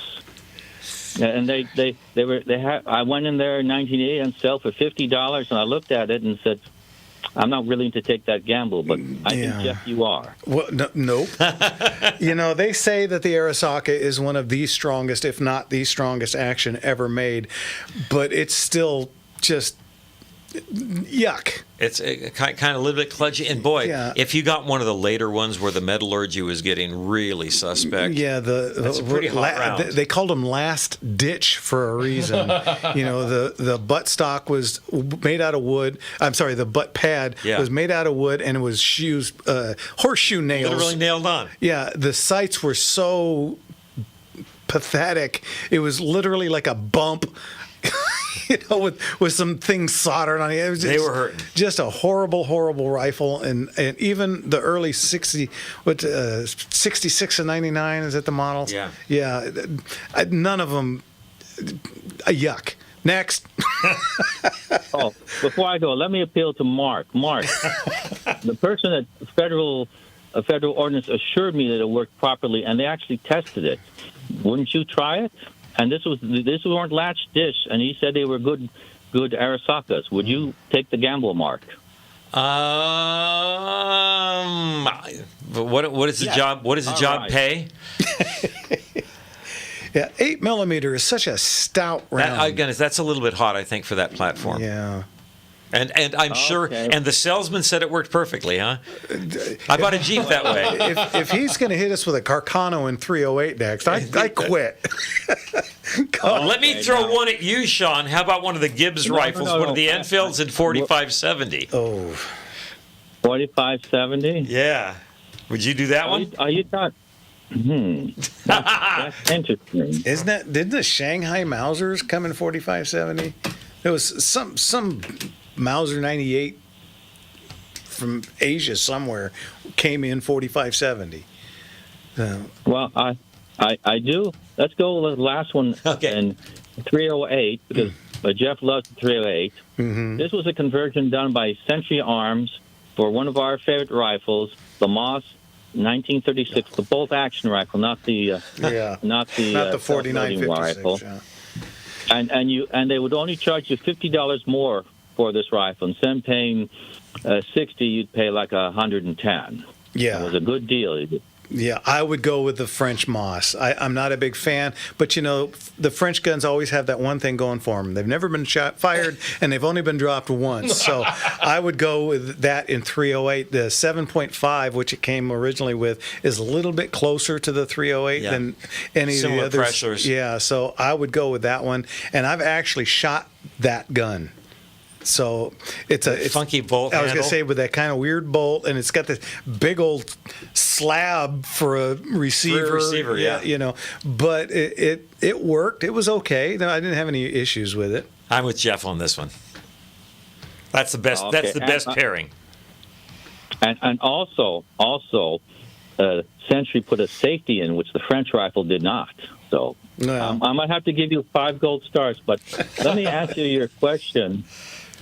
And I went in there in 1980 and sell for $50, and I looked at it and said, I'm not willing to take that gamble, but I think, Jeff, you are. Well, no. They say that the Arisaka is one of the strongest, if not the strongest action ever made, but it's still just yuck. It's kind of a little bit kludgy. And boy, if you got one of the later ones where the metallurgy was getting really suspect, that's a pretty hot round. They called them last ditch for a reason. The butt stock was made out of wood. I'm sorry, the butt pad was made out of wood, and it was horseshoe nails. Literally nailed on. Yeah, the sights were so pathetic. It was literally like a bump. With some things soldered on it. They were hurting. Just a horrible, horrible rifle. And even the early 66 and 99, is it the models? Yeah. Yeah. None of them, yuck. Next. Oh, before I go, let me appeal to Mark. Mark, the person at Federal Ordnance assured me that it worked properly, and they actually tested it. Wouldn't you try it? And this weren't latch dish, and he said they were good Arisakas. Would you take the gamble, Mark? What is the job? What does the job pay? Yeah, 8mm is such a stout round. That's a little bit hot, I think, for that platform. Yeah. And I'm sure, and the salesman said it worked perfectly, huh? I bought a Jeep that way. If he's going to hit us with a Carcano in 308 next, I quit. Let me throw one at you, Sean. How about one of the Gibbs rifles, one of the Enfields in 4570? Oh. 4570? Yeah. Would you do that one? Are you not? That's interesting. Didn't the Shanghai Mausers come in 4570? There was some Mauser 98 from Asia somewhere came in 4570. Well, I do. Let's go with the last one in 308 because Jeff loves the 308. Mm-hmm. This was a conversion done by Century Arms for one of our favorite rifles, the Moss 1936, the bolt action rifle, not the 4956 rifle. Yeah. And they would only charge you $50 more for this rifle. Instead of paying $60, you'd pay like $110. Yeah, it was a good deal. Yeah, I would go with the French Moss. I'm not a big fan, but the French guns always have that one thing going for them. They've never been fired, and they've only been dropped once. So I would go with that in 308. The 7.5, which it came originally with, is a little bit closer to the 308 than any Similar of the others. pressures. Yeah, so I would go with that one. And I've actually shot that gun. So it's funky bolt. I was handle. gonna say with that kind of weird bolt, and it's got this big old slab for a receiver. Yeah. But it worked. It was okay. No, I didn't have any issues with it. I'm with Jeff on this one. That's the best. Okay. That's the best pairing. And also, Century put a safety in, which the French rifle did not. So I might have to give you 5 gold stars. But let me answer your question.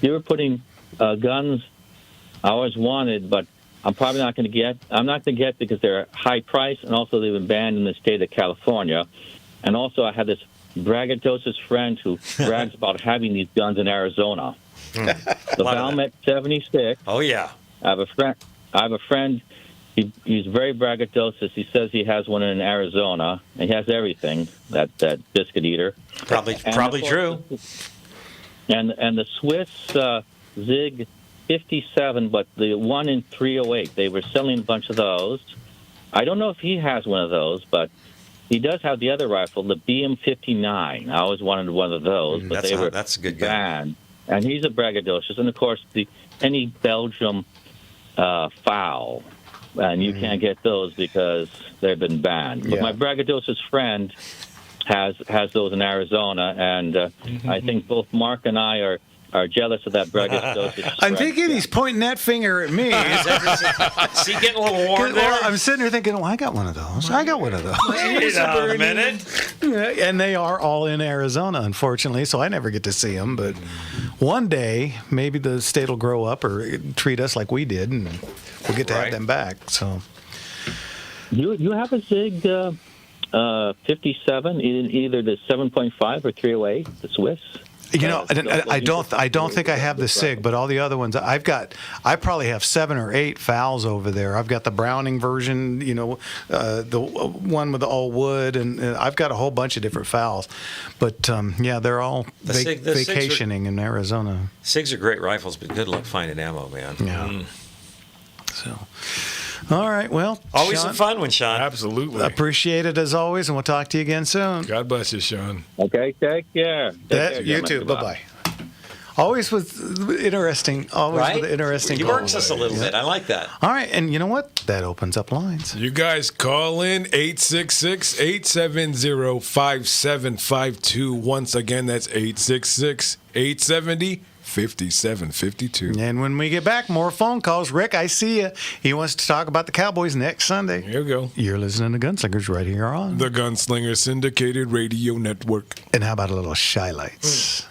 You were putting guns I always wanted, but I'm probably not going to get. I'm not going to get because they're high price, and also they've been banned in the state of California. And also, I have this braggadocious friend who brags about having these guns in Arizona. The Valmet 76. Oh yeah. I have a friend. He's very braggadocious. He says he has one in Arizona, and he has everything. That biscuit eater. Probably true. And the Swiss Zig 57, but the one in 308. They were selling a bunch of those. I don't know if he has one of those, but he does have the other rifle, the BM 59. I always wanted one of those, but that's a good gun. banned. And he's a braggadocious, and of course any Belgium foul. And you can't get those because they've been banned. But my braggadocious friend has those in Arizona, and I think both Mark and I are jealous of that braggadocious. I'm thinking he's pointing that finger at me. Is he getting a little warm there? I'm sitting here thinking, I got one of those. I got one of those. Wait a minute. And they are all in Arizona, unfortunately, so I never get to see them. But one day, maybe the state will grow up or treat us like we did, and we'll get to have them back. So, you have a Zig 57, either the 7.5 or 308, the Swiss. I don't think I have the SIG, but all the other ones I probably have 7 or 8 FALs over there. I've got the Browning version, the one with the all wood, and I've got a whole bunch of different FALs. But they're all vacationing in Arizona. SIGs are great rifles, but good luck finding ammo, man. Yeah. So. All right, well, always Sean, a fun one, Sean. Absolutely. Appreciate it as always, and we'll talk to you again soon. God bless you, Sean. Okay, take care. You too. Bye-bye. Always with interesting. Always with interesting. He works us a little bit. I like that. All right, and you know what? That opens up lines. You guys call in 866-870-5752. Once again, that's 866-870-5752. And when we get back, more phone calls. Rick, I see you. He wants to talk about the Cowboys next Sunday. Here we go. You're listening to Gunslingers right here on the Gunslinger Syndicated Radio Network. And how about a little Shy Lights?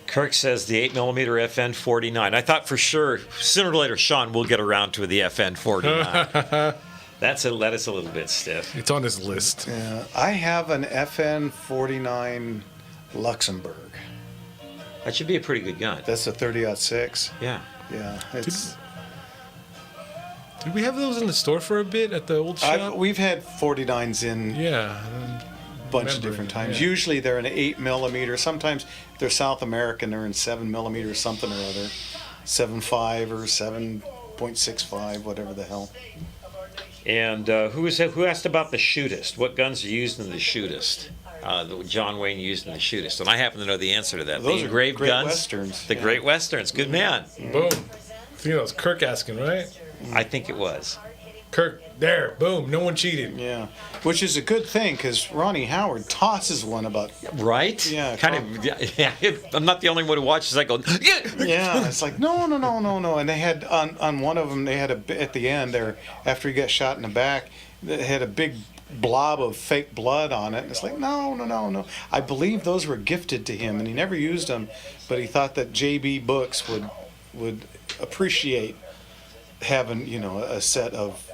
Kirk says the 8mm FN 49. I thought for sure sooner or later Sean will get around to the FN 49. That is a little bit stiff. It's on his list. Yeah, I have an FN 49 Luxembourg. That should be a pretty good gun. That's a 30-06. Yeah. Yeah. It's. Did we have those in the store for a bit at the old shop? We've had 49s in. Yeah. Bunch of different times. Yeah. Usually they're in 8mm. Sometimes if they're South American, they're in 7mm something or other, 7.5 or 7.65, whatever the hell. And who asked about the shootist? What guns are used in the shootist? John Wayne used in the shootist, and I happen to know the answer to that. Those the engraved Great guns. Westerns. The Great Westerns. Good man. Boom. I think that was Kirk asking, right? I think it was. Kirk, there, boom, no one cheated. Yeah, which is a good thing because Ronnie Howard tosses one about. Right? Yeah. Yeah, I'm not the only one who watches that go, yeah! Yeah, it's like, no. And they had, on one of them, they had at the end there, after he got shot in the back, that had a big blob of fake blood on it. And it's like, no. I believe those were gifted to him, and he never used them, but he thought that JB Books would appreciate having, a set of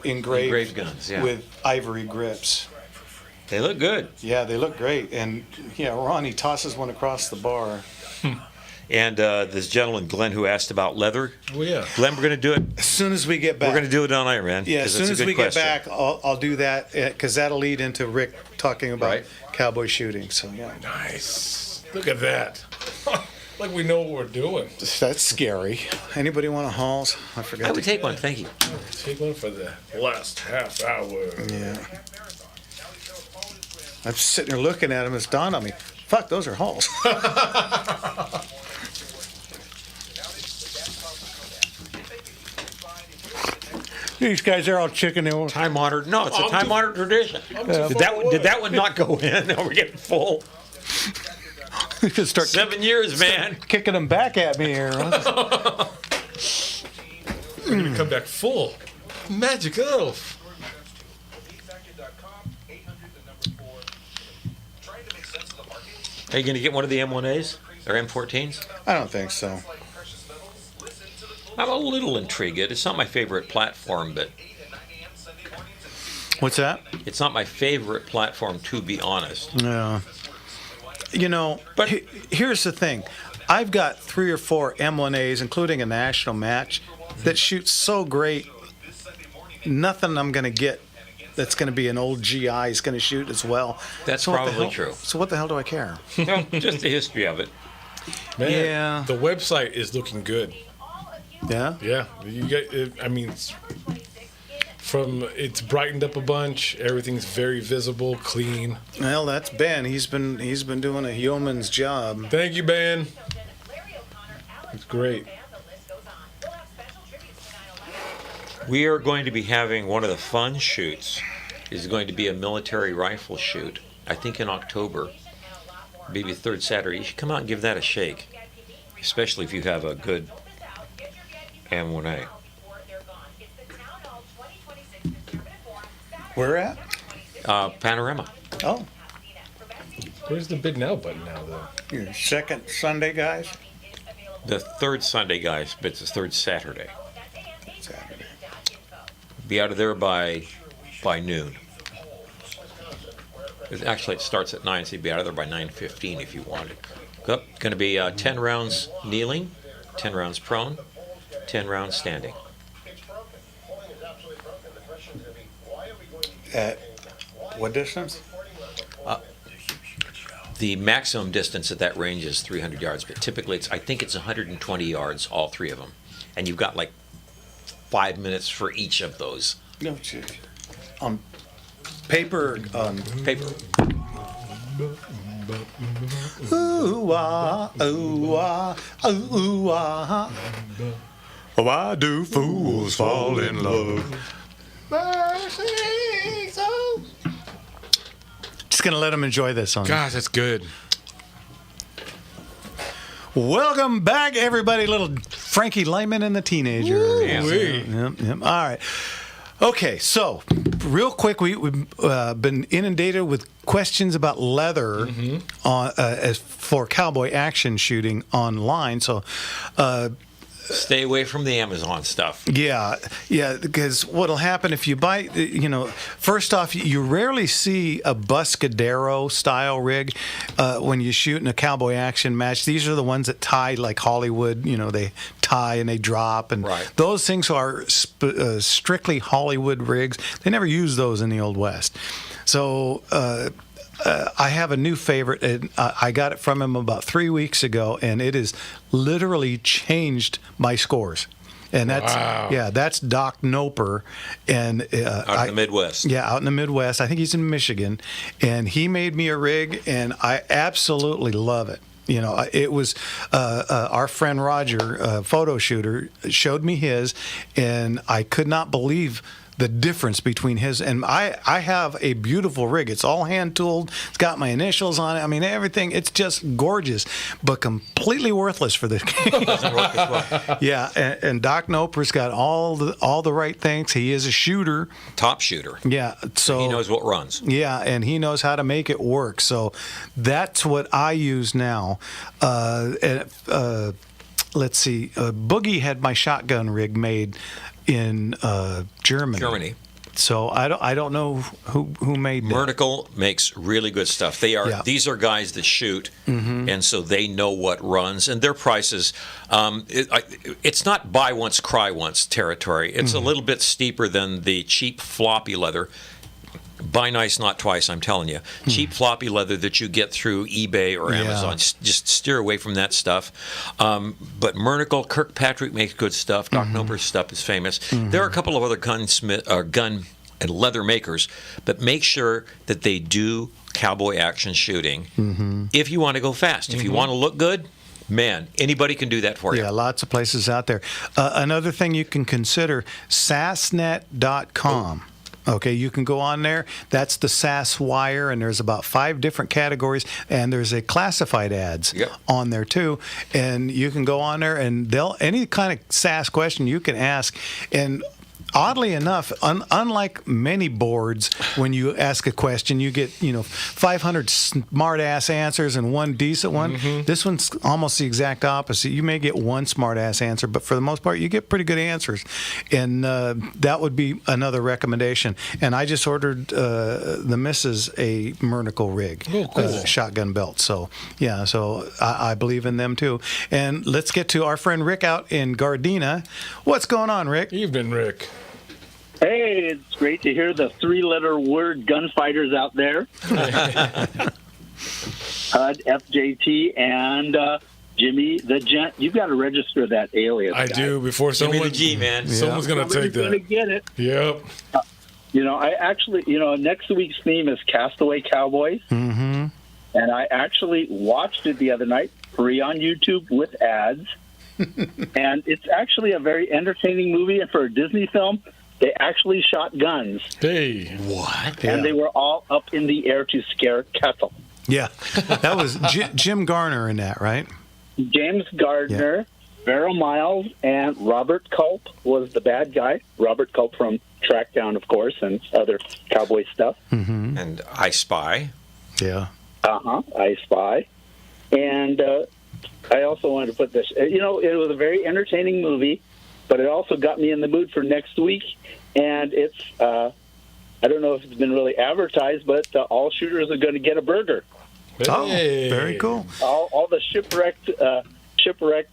engraved guns, yeah. with ivory grips. They look good. Yeah, they look great. And, Ronnie tosses one across the bar. And this gentleman, Glenn, who asked about leather. Oh, yeah. Glenn, we're going to do it. As soon as we get back. We're going to do it on air, man. Yeah, 'cause as soon it's a as good we question. get back, I'll do that, because that'll lead into Rick talking about Right. cowboy shooting. So, yeah. Nice. Look at that. Like we know what we're doing. That's scary. Anybody want a Halls? I forgot. I would take one, thank you. Take one for the last half hour. Yeah. I'm sitting here looking at them. It's dawned on me. Fuck, those are Halls. These guys are all chicken. Time honored. No, it's a time honored tradition. Did that one not go in? Now we're getting full. Start 7 years, man. kicking them back at me here. We're gonna come back full. Magic elf. Are you going to get one of the M1As or M14s? I don't think so. I'm a little intrigued. It's not my favorite platform, but What's that? it's not my favorite platform, to be honest. Yeah. But here's the thing. I've got 3 or 4 M1As, including a national match, that shoot so great. Nothing I'm going to get that's going to be an old GI is going to shoot as well. That's So what the probably hell- true. So what the hell do I care? No, just the history of it. Man, Yeah. the website is looking good. Yeah? Yeah, you get. It's brightened up a bunch. Everything's very visible, clean. Well, that's Ben. He's been doing a yeoman's job. Thank you, Ben. It's great. We are going to be having one of the fun shoots. Is going to be a military rifle shoot. I think in October, maybe third Saturday. You should come out and give that a shake, especially if you have a good M1A. Where at? Panorama. Oh, Where's the bid now button now, though? your second Sunday, guys? The third Sunday, guys, but it's the third Saturday. Saturday. Be out of there by noon. Actually, it starts at 9, so you'd be out of there by 9:15 if you wanted. Going to be 10 rounds kneeling, 10 rounds prone, 10 rounds standing. At what distance? The maximum distance at that range is 300 yards, but typically I think it's 120 yards, all 3 of them. And you've got like 5 minutes for each of those. No, jeez. On paper. Paper. Ooh ah, ooh ah, ooh ah. Why do fools fall in love? Just gonna let them enjoy this song. Gosh, that's good. Welcome back, everybody. Little Frankie Lyman and the Teenager. Yep. All right. Okay, so real quick, we've been inundated with questions about leather as for cowboy action shooting online. So. Stay away from the Amazon stuff. Yeah, because what'll happen if you buy, first off, you rarely see a Buscadero style rig when you shoot in a cowboy action match. These are the ones that tie like Hollywood, they tie and they drop, and right. Those things are strictly Hollywood rigs. They never use those in the Old West. So I have a new favorite, and I got it from him about 3 weeks ago, and it has literally changed my scores. And that's that's Doc Noper, and out in the Midwest. Yeah, out in the Midwest. I think he's in Michigan, and he made me a rig, and I absolutely love it. It was our friend Roger, photo shooter, showed me his, and I could not believe the difference between his and I have a beautiful rig. It's all hand tooled. It's got my initials on it. I mean, everything. It's just gorgeous, but completely worthless for this game. Doesn't work as well. Yeah, and Doc Noper's got all the right things. He is a shooter. Top shooter. Yeah, so He knows what runs. yeah, and he knows how to make it work. So that's what I use now. Let's see. Boogie had my shotgun rig made in Germany. So I don't know who made that. Mernical makes really good stuff. These are guys that shoot, and so they know what runs, and their prices. It's not buy once, cry once territory. It's a little bit steeper than the cheap floppy leather. Buy nice, not twice, I'm telling you. Cheap floppy leather that you get through eBay or Amazon. Just steer away from that stuff. But Mernical, Kirkpatrick makes good stuff. Doc Noper's stuff is famous. There are a couple of other gun and leather makers, but make sure that they do cowboy action shooting if you want to go fast. If you want to look good, man, anybody can do that for you. Yeah, lots of places out there. Another thing you can consider, sassnet.com. Okay, you can go on there. That's the SAS wire, and there's about 5 different categories, and there's a classified ads on there too. And you can go on there, and any kind of SAS question you can ask. And oddly enough, unlike many boards, when you ask a question, you get 500 smart-ass answers and one decent one. This one's almost the exact opposite. You may get one smart-ass answer, but for the most part, you get pretty good answers. And that would be another recommendation. And I just ordered the missus a Mernical rig, shotgun belt. So yeah, so I believe in them too. And let's get to our friend Rick out in Gardena. What's going on, Rick? Evening, Rick. Hey, it's great to hear the 3-letter word gunfighters out there. HUD, FJT, and Jimmy the Gent. You've got to register that alias. I do before Jimmy someone. the G, man. Someone's going to take that. Going to get it. Yep. I actually, next week's theme is Castaway Cowboys. And I actually watched it the other night, free on YouTube with ads. And it's actually a very entertaining movie. And for a Disney film, they actually shot guns. Hey. What? And they were all up in the air to scare cattle. Yeah, that was Jim Garner in that, right? James Gardner, Farrell Miles, and Robert Culp was the bad guy. Robert Culp from Trackdown, of course, and other cowboy stuff. And I Spy. Yeah. I Spy. And I also wanted to put this, it was a very entertaining movie, but it also got me in the mood for next week. And it's, I don't know if it's been really advertised, but all shooters are going to get a burger. Oh, very cool. All the shipwrecked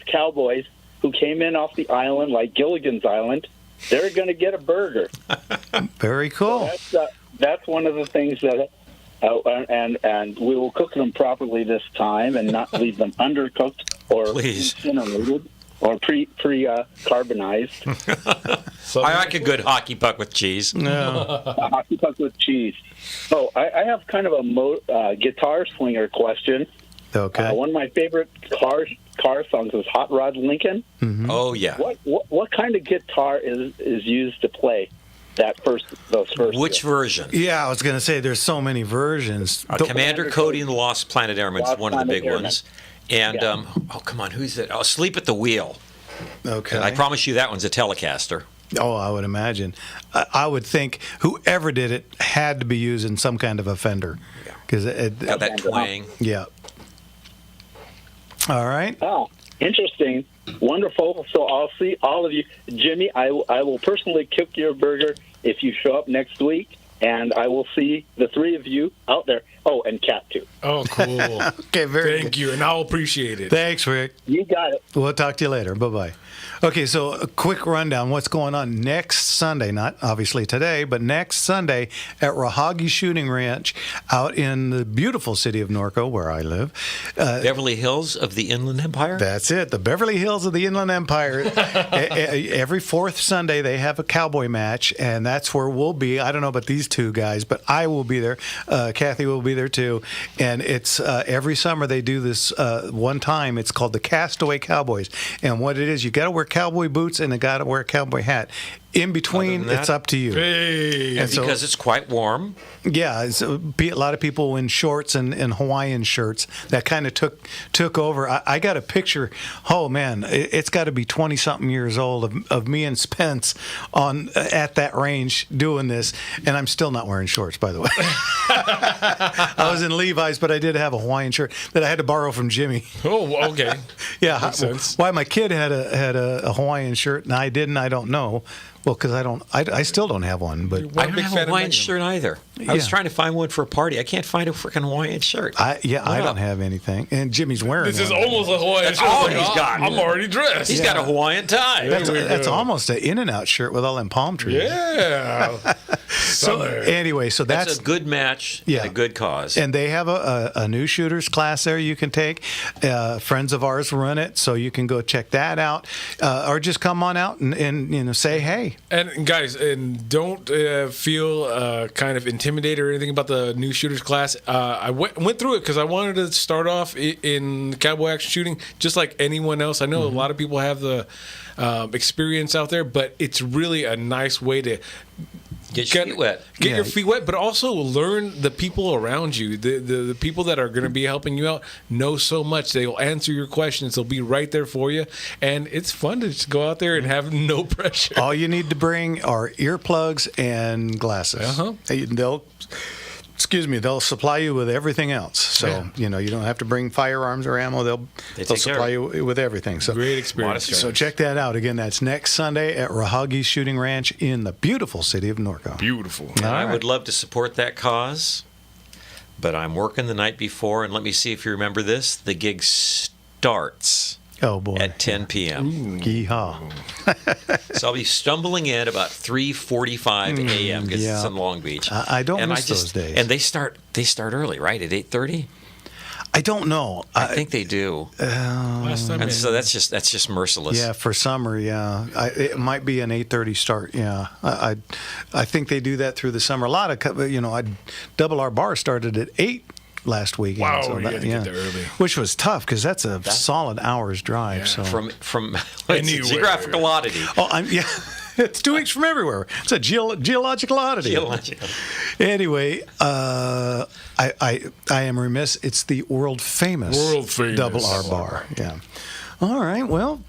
cowboys who came in off the island, like Gilligan's Island, they're going to get a burger. Very cool. So that's one of the things that, and we will cook them properly this time and not leave them undercooked or incinerated or pre-carbonized. I like a good hockey puck with cheese. No. A hockey puck with cheese. Oh, I have kind of a guitar slinger question. Okay. One of my favorite car songs is Hot Rod Lincoln. Oh yeah. What kind of guitar is used to play those first? Which version? Yeah, I was going to say there's so many versions. Commander Cody and the Lost Planet Airmen is one of the big ones. And oh come on, who's it? Oh, Sleep at the Wheel. Okay. And I promise you that one's a Telecaster. Oh, I would imagine. I would think whoever did it had to be using some kind of a Fender. Because Got that twang. Yeah. All right. Oh, interesting. Wonderful. So I'll see all of you. Jimmy, I will personally cook your burger if you show up next week, and I will see the 3 of you out there. Oh, and Cat, too. Oh, cool. Okay, very Thank you, and I'll appreciate it. Thanks, Rick. You got it. We'll talk to you later. Bye-bye. Okay, so a quick rundown. What's going on next Sunday, not obviously today, but next Sunday at Rahagi Shooting Ranch out in the beautiful city of Norco, where I live. Beverly Hills of the Inland Empire? That's it, the Beverly Hills of the Inland Empire. Every 4th Sunday, they have a cowboy match, and that's where we'll be. I don't know about these 2 guys, but I will be there. Kathy will be there, too. And it's every summer they do this one time. It's called the Castaway Cowboys. And what it is, you got to wear cowboy boots and you got to wear a cowboy hat. In between, Other than it's that- up to you. Hey. And so- because it's quite warm. Yeah, a lot of people in shorts and Hawaiian shirts. That kind of took over. I got a picture. Oh man, it's got to be 20-something years old of me and Spence at that range doing this, and I'm still not wearing shorts, by the way. I was in Levi's, but I did have a Hawaiian shirt that I had to borrow from Jimmy. Oh, okay. Yeah, Makes sense. why my kid had a Hawaiian shirt and I didn't, I don't know. Well, because I still don't have one, but I don't have a Hawaiian shirt either. I was Yeah. trying to find one for a party. I can't find a freaking Hawaiian shirt. I What don't up? have anything. And Jimmy's wearing This is one. almost a Hawaiian That's shirt. all Like, he's got. I'm already dressed. He's got a Hawaiian tie. That's almost an In-N-Out shirt with all them palm trees. Yeah. So anyway, so That's that's a good match Yeah. and a good cause. and they have a new shooters class there you can take. Friends of ours run it, so you can go check that out, or just come on out and say hey. And guys, and don't feel kind of intimidated or anything about the new shooters class. I went through it because I wanted to start off in cowboy action shooting just like anyone else. I know a lot of people have the experience out there, but it's really a nice way to Get your feet wet. Get your feet wet, but also learn the people around you. The people that are going to be helping you out know so much. They will answer your questions. They'll be right there for you. And it's fun to just go out there and have no pressure. All you need to bring are earplugs and glasses. Uh-huh. They'll supply you with everything else. So, you don't have to bring firearms or ammo. They'll take supply care you with everything. So Great experience. So check that out. Again, that's next Sunday at Rahagi's Shooting Ranch in the beautiful city of Norco. Beautiful. And I right. would love to support that cause, but I'm working the night before, and let me see if you remember this. The gig starts Oh, boy. at 10 p.m. Yeehaw. So I'll be stumbling in about 3:45 a.m. because yeah. it's in Long Beach. I don't and miss those days. And they start early, right? At 8:30. I don't know. I think they do. Last time And so that's just merciless. Yeah, for summer, yeah. It might be an 8:30 start, yeah. I think they do that through the summer. A lot of, Double R Bar started at 8 last weekend. Wow, so you that, had to get there early. Which was tough because that's a solid hour's drive. So From it's a Anywhere. geographical oddity. it's 2 weeks from everywhere. It's a geological oddity. Geological. Anyway, I am remiss. It's the world famous Double R Bar. Yeah. All right. Well,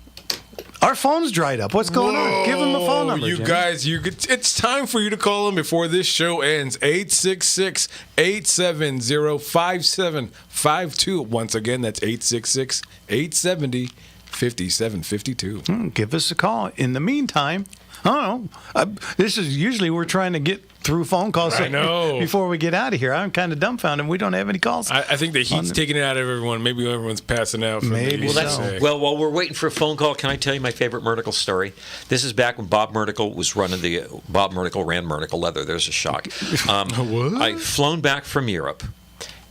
our phone's dried up. What's going on? Give them the phone number. You Jimmy. guys, it's time for you to call them before this show ends. 866-870-5752. Once again, that's 866-870-5752. Give us a call. In the meantime, I don't know. This is usually we're trying to get through phone calls I know. before we get out of here. I'm kind of dumbfounded. We don't have any calls. I think the heat's taking it out of everyone. Maybe everyone's passing out. From Maybe the so. heat. Well, while we're waiting for a phone call, can I tell you my favorite Mernicle story? This is back when Bob Mernicle was running Bob Mernicle ran Mernicle Leather. There's a shock. What? I'd flown back from Europe,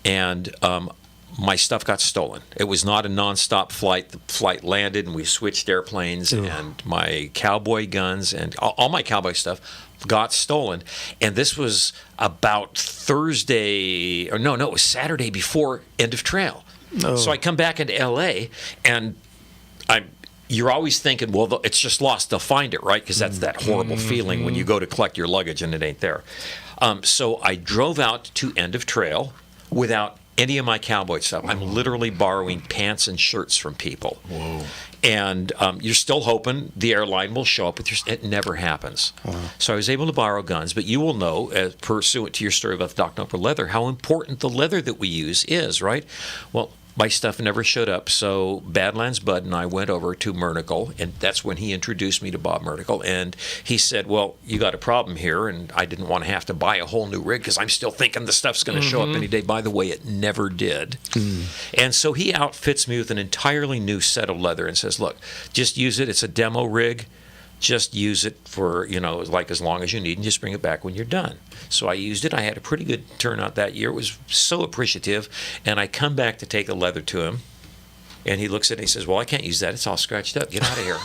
and my stuff got stolen. It was not a nonstop flight. The flight landed, and we switched airplanes, and my cowboy guns and all my cowboy stuff got stolen. And this was about Thursday, or no, it was Saturday before end of trail. So I come back into L.A., and you're always thinking, well, it's just lost. They'll find it, right? Because that's that horrible feeling when you go to collect your luggage and it ain't there. So I drove out to end of trail without any of my cowboy stuff. I'm literally borrowing pants and shirts from people. Whoa. And you're still hoping the airline will show up with your. It never happens. So I was able to borrow guns, but you will know, pursuant to your story about the Doc Number leather, how important the leather that we use is, right? Well, my stuff never showed up, so Badlands Bud and I went over to Mernicle, and that's when he introduced me to Bob Mernicle, and he said, well, you got a problem here, and I didn't want to have to buy a whole new rig because I'm still thinking the stuff's going to show up any day. By the way, it never did. And so he outfits me with an entirely new set of leather and says, look, just use it. It's a demo rig. Just use it for, like as long as you need, and just bring it back when you're done. So I used it. I had a pretty good turnout that year. It was so appreciative. And I come back to take the leather to him, and he looks at it and he says, well, I can't use that. It's all scratched up. Get out of here.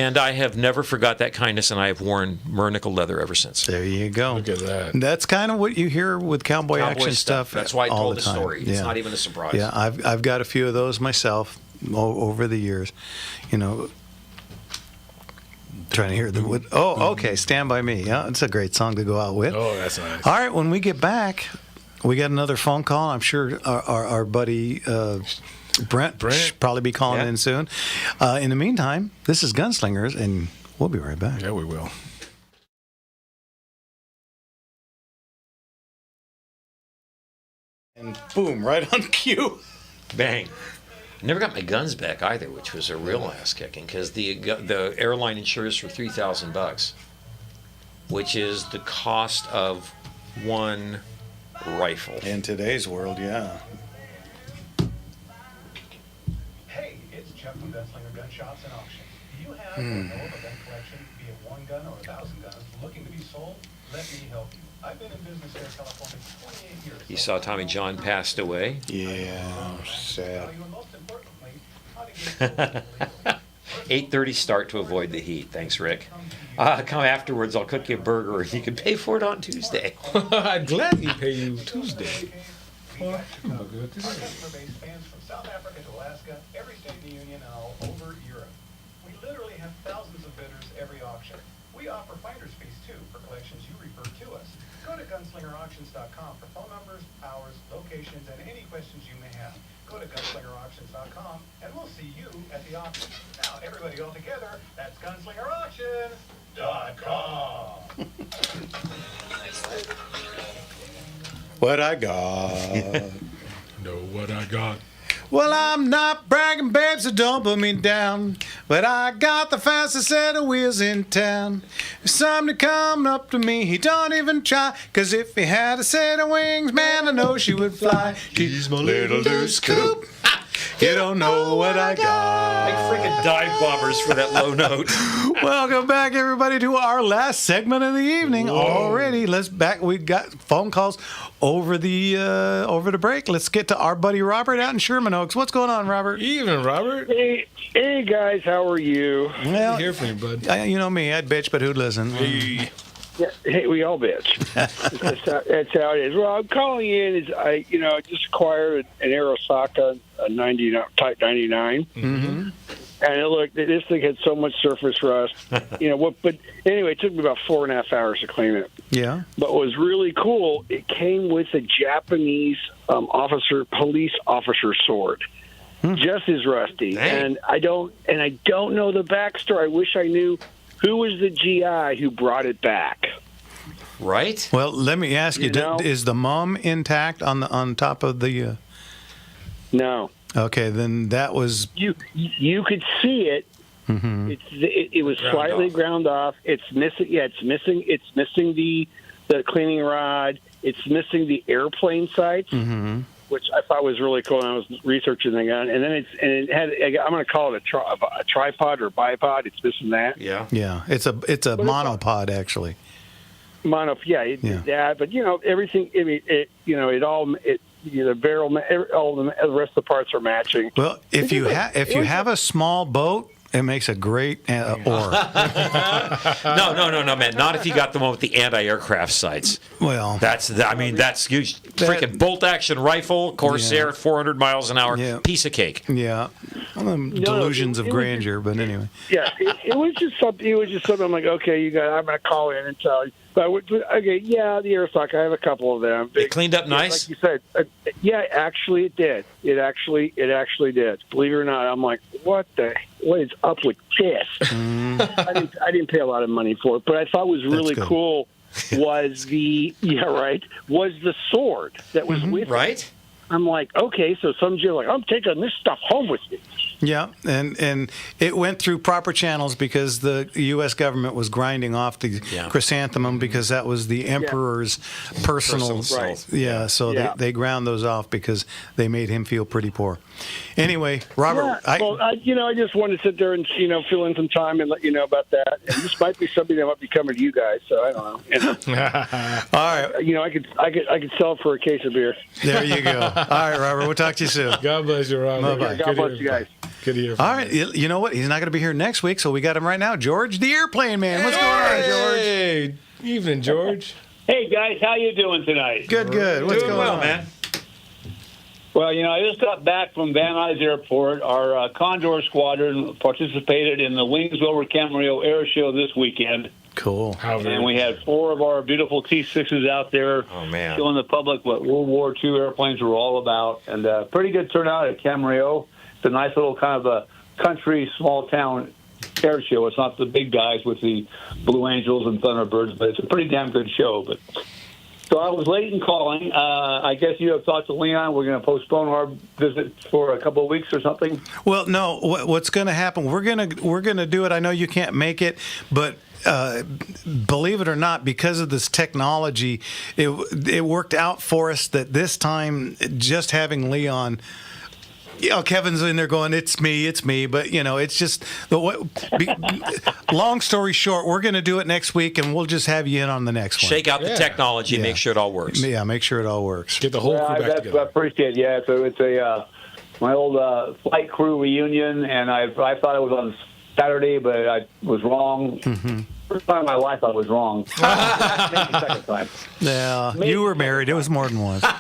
And I have never forgot that kindness, and I have worn Mernicle leather ever since. There you go. Look at that. That's kind of what you hear with cowboy action stuff. That's why I all told the the time. story. It's Yeah. not even a surprise. Yeah, I've got a few of those myself over the years. Trying to hear the wood. Oh, okay. Stand by Me. Yeah, it's a great song to go out with. Oh, that's nice. All right, when we get back, we got another phone call. I'm sure our buddy Brent should probably be calling in soon. In the meantime, this is Gunslingers, and we'll be right back. Yeah, we will. And boom, right on cue. Bang. Never got my guns back either, which was a real ass kicking because the airline insures for $3,000, which is the cost of one rifle. In today's world, yeah. Hey, it's Jeff from Gunslinger Gun Shops and Auction. Do you have or know of a gun collection, be it one gun or 1,000 guns, looking to be sold? Let me help you. I've been in business here in California for 28 years. You saw Tommy John passed away. Yeah, sad. 8:30 start to avoid the heat. Thanks, Rick. Come afterwards. I'll cook you a burger, and you can pay for it on Tuesday. I'd gladly pay you Tuesday. Our customer base spans from South Africa to Alaska, every state in the Union, and all over Europe. We literally have thousands of bidders every auction. We offer finder's fees, too, for collections you refer to us. Go to gunslingerauctions.com for phone numbers, hours, locations, and any questions you may have. Go to gunslingerauctions.com, and we'll see you at the auction. Now, everybody all together, that's gunslingerauctions.com. What I got. Know what I got. Well, I'm not bragging, babe, so don't put me down. But I got the fastest set of wheels in town. If somebody come up to me, he don't even try. 'Cause if he had a set of wings, man, I know she would fly. She's my little loose coupe. You don't know what I got. Like freaking dive bombers for that low note. Welcome back, everybody, to our last segment of the evening. Already, we got phone calls over the break. Let's get to our buddy Robert out in Sherman Oaks. What's going on, Robert? Even, Robert. Hey guys, how are you? Well, hear from you, bud. You know me, I'd bitch, but who'd listen? Hey. Yeah, hey, we all bitch. That's how it is. Well, I'm calling in. I just acquired an Arasaka, a Type 99. Mm-hmm. And look, this thing had so much surface rust. But anyway, it took me about 4.5 hours to clean it. Yeah. But what was really cool, it came with a Japanese police officer sword. Just as rusty. Dang. And I don't know the backstory. I wish I knew who was the GI who brought it back. Right? Well, let me ask you, is the mum intact on top of the No. Okay, then that was you could see it. Mm-hmm. It was slightly ground off. It's missing. Yeah, it's missing the cleaning rod. It's missing the airplane sights, which I thought was really cool. And I was researching the gun, and then it had. I'm going to call it a tripod or bipod. It's missing that. Yeah. Yeah, it's a monopod actually. Yeah. But everything. The barrel, all the rest of the parts are matching. Well, if you have a small boat, it makes a great oar. No, man. Not if you got the one with the anti-aircraft sights. Well, that's huge. Freaking bolt-action rifle, Corsair, 400 miles an hour, piece of cake. Yeah. Delusions of grandeur, but anyway. Yeah, it was just something. I'm like, okay, I'm going to call in and tell you. But okay, yeah, the Airsock. I have a couple of them. It cleaned up nice. Like you said, yeah, actually it did. It actually did. Believe it or not, I'm like, what is up with this? I didn't pay a lot of money for it, but I thought was really cool was the sword that was with it. I'm like, okay, so some Joe like, I'm taking this stuff home with me. Yeah, and it went through proper channels because the U.S. government was grinding off the chrysanthemum because that was the emperor's personal right. Yeah, so they ground those off because they made him feel pretty poor. Anyway, Robert, I just wanted to sit there and fill in some time and let you know about that. And this might be something that might be coming to you guys. So I don't know. All right, I could sell it for a case of beer. There you go. All right, Robert, we'll talk to you soon. God bless you, Robert. Bye-bye. God bless you guys. Good to hear from All right, you know what? He's not going to be here next week, so we got him right now. George, the airplane man. What's going on, George? Hey, evening, George. Hey, guys, how you doing tonight? Good. What's Doing going well, on, man? Well, I just got back from Van Nuys Airport. Our Condor Squadron participated in the Wings over Camarillo Air Show this weekend. Cool. And we had 4 of our beautiful T-6s out there showing the public what World War II airplanes were all about. And pretty good turnout at Camarillo. It's a nice little kind of a country, small-town air show. It's not the big guys with the Blue Angels and Thunderbirds, but it's a pretty damn good show. So I was late in calling. I guess you have talked to Leon. We're going to postpone our visit for a couple of weeks or something. Well, no. What's going to happen? We're gonna do it. I know you can't make it, but believe it or not, because of this technology, it worked out for us that this time just having Leon. Kevin's in there going, it's me. But, it's just, long story short, we're going to do it next week, and we'll just have you in on the next one. Shake out the technology and make sure it all works. Yeah, make sure it all works. Get the whole crew back together. I appreciate it. Yeah, so it's my old flight crew reunion, and I thought it was on Saturday, but I was wrong. Mm-hmm. First time in my life I was wrong. Maybe second time. Yeah, you were married. It was more than once. Well,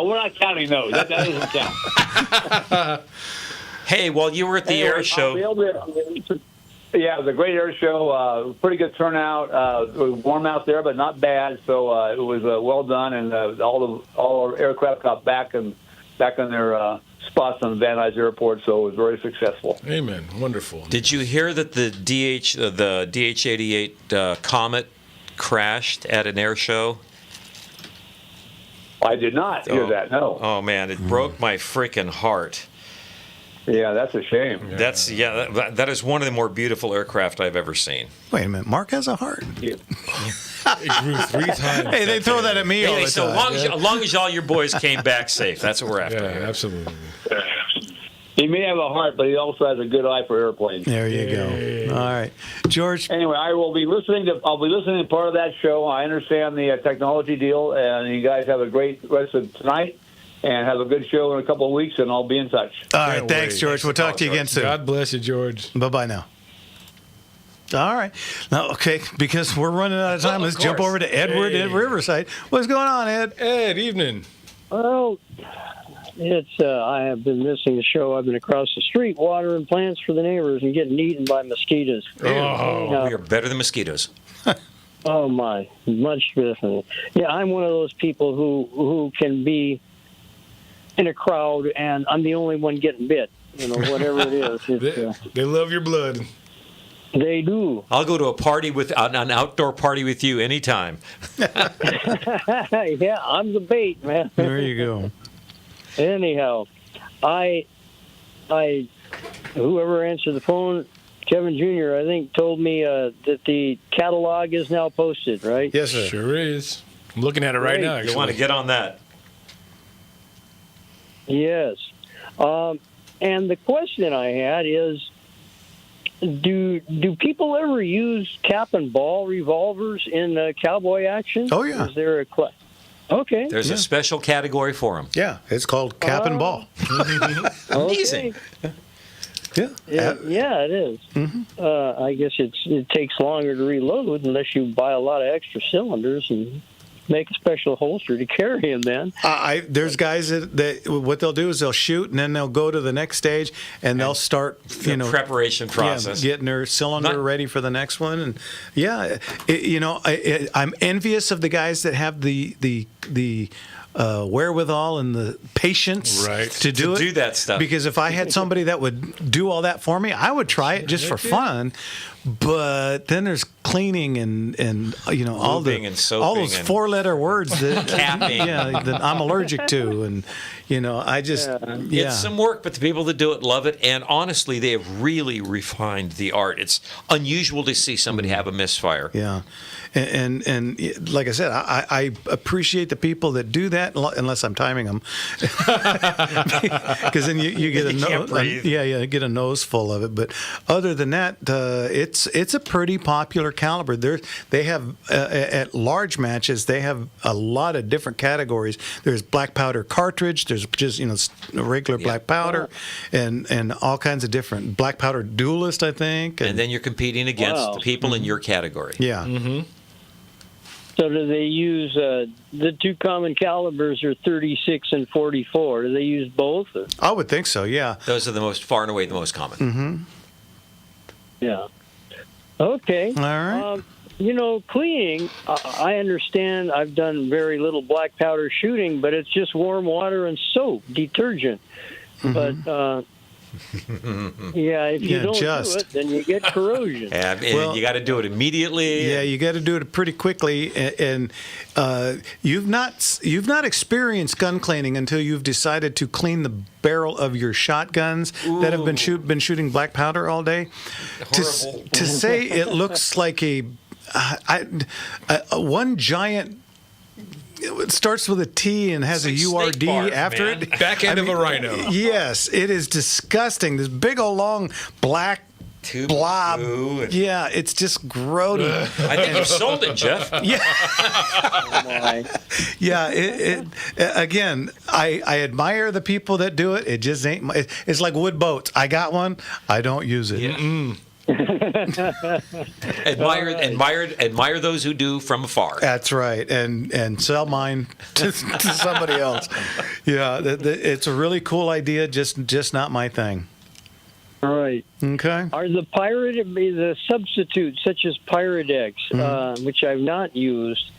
we're not counting those. That doesn't count. Hey, while you were at the air show. Yeah, it was a great air show. Pretty good turnout. It was warm out there, but not bad. So it was well done, and all our aircraft got back in their spots on Van Nuys Airport. So it was very successful. Amen. Wonderful. Did you hear that the DH-88 Comet crashed at an air show? I did not hear that. No. Oh man, it broke my freaking heart. Yeah, that's a shame. That is one of the more beautiful aircraft I've ever seen. Wait a minute, Mark has a heart. It grew 3 times. Hey, they throw that at me all the so time. As long as all your boys came back safe, that's what we're after. Yeah, absolutely. He may have a heart, but he also has a good eye for airplanes. There you go. All right, George. Anyway, I'll be listening to part of that show. I understand the technology deal, and you guys have a great rest of tonight, and have a good show in a couple of weeks, and I'll be in touch. All right, thanks, George. We'll talk to you again soon. God bless you, George. Bye-bye now. All right. Now, okay, because we're running out of time, let's jump over to Edward at Riverside. What's going on, Ed? Ed, evening. Well, I have been missing the show. I've been across the street watering plants for the neighbors and getting eaten by mosquitoes. We are better than mosquitoes. Oh my, much different. Yeah, I'm one of those people who can be in a crowd and I'm the only one getting bit. Whatever it is. They love your blood. They do. I'll go to a party with an outdoor party with you anytime. Yeah, I'm the bait, man. There you go. Anyhow, whoever answered the phone, Kevin Jr., I think, told me that the catalog is now posted, right? Yes, sir. Sure is. I'm looking at it right now, actually. You want to get on that. Yes. And the question I had is, do people ever use cap and ball revolvers in cowboy action? Oh, yeah. Is there a Okay. There's a special category for them. Yeah, it's called cap and ball. Amazing. Yeah, it is. Mm-hmm. I guess it takes longer to reload unless you buy a lot of extra cylinders and make a special holster to carry them then. There's guys that what they'll do is they'll shoot and then they'll go to the next stage and they'll start preparation process, getting their cylinder ready for the next one. And I'm envious of the guys that have the wherewithal and the patience to do that stuff. Because if I had somebody that would do all that for me, I would try it just for fun. But then there's cleaning and all those 4-letter words that capping that I'm allergic to, and I just it's some work, but the people that do it love it, and honestly, they have really refined the art. It's unusual to see somebody have a misfire. Yeah. And like I said, I appreciate the people that do that, unless I'm timing them, because then you get get a nose full of it. But other than that, it's a pretty popular caliber. They have at large matches, they have a lot of different categories. There's black powder cartridge. There's just regular black powder, and all kinds of different black powder duelist, I think. And then you're competing against the people in your category. Yeah. Mm-hmm. So do they use the two common calibers are 36 and 44? Do they use both? Or? I would think so. Yeah. Those are the most far and away the most common. Mm-hmm. Yeah. Okay. All right. Cleaning, I understand. I've done very little black powder shooting, but it's just warm water and soap, detergent. Mm-hmm. But if you don't do it, then you get corrosion. And you got to do it immediately. Yeah, you got to do it pretty quickly. And you've not experienced gun cleaning until you've decided to clean the barrel of your shotguns that have been shooting black powder all day. Horrible. To say it looks like one giant. It starts with a T and has a URD bars, after man. it. Back end of a rhino. Yes, it is disgusting. This big old long black blob. Yeah, it's just grody. I think you've sold it, Jeff. Yeah. Yeah. Again, I admire the people that do it. It just ain't. It's like wood boats. I got one. I don't use it. Yeah. Admire those who do from afar. That's right, and sell mine to somebody else. Yeah, it's a really cool idea. Just not my thing. All right. Okay. Are the substitutes such as Pyrodex, which I've not used,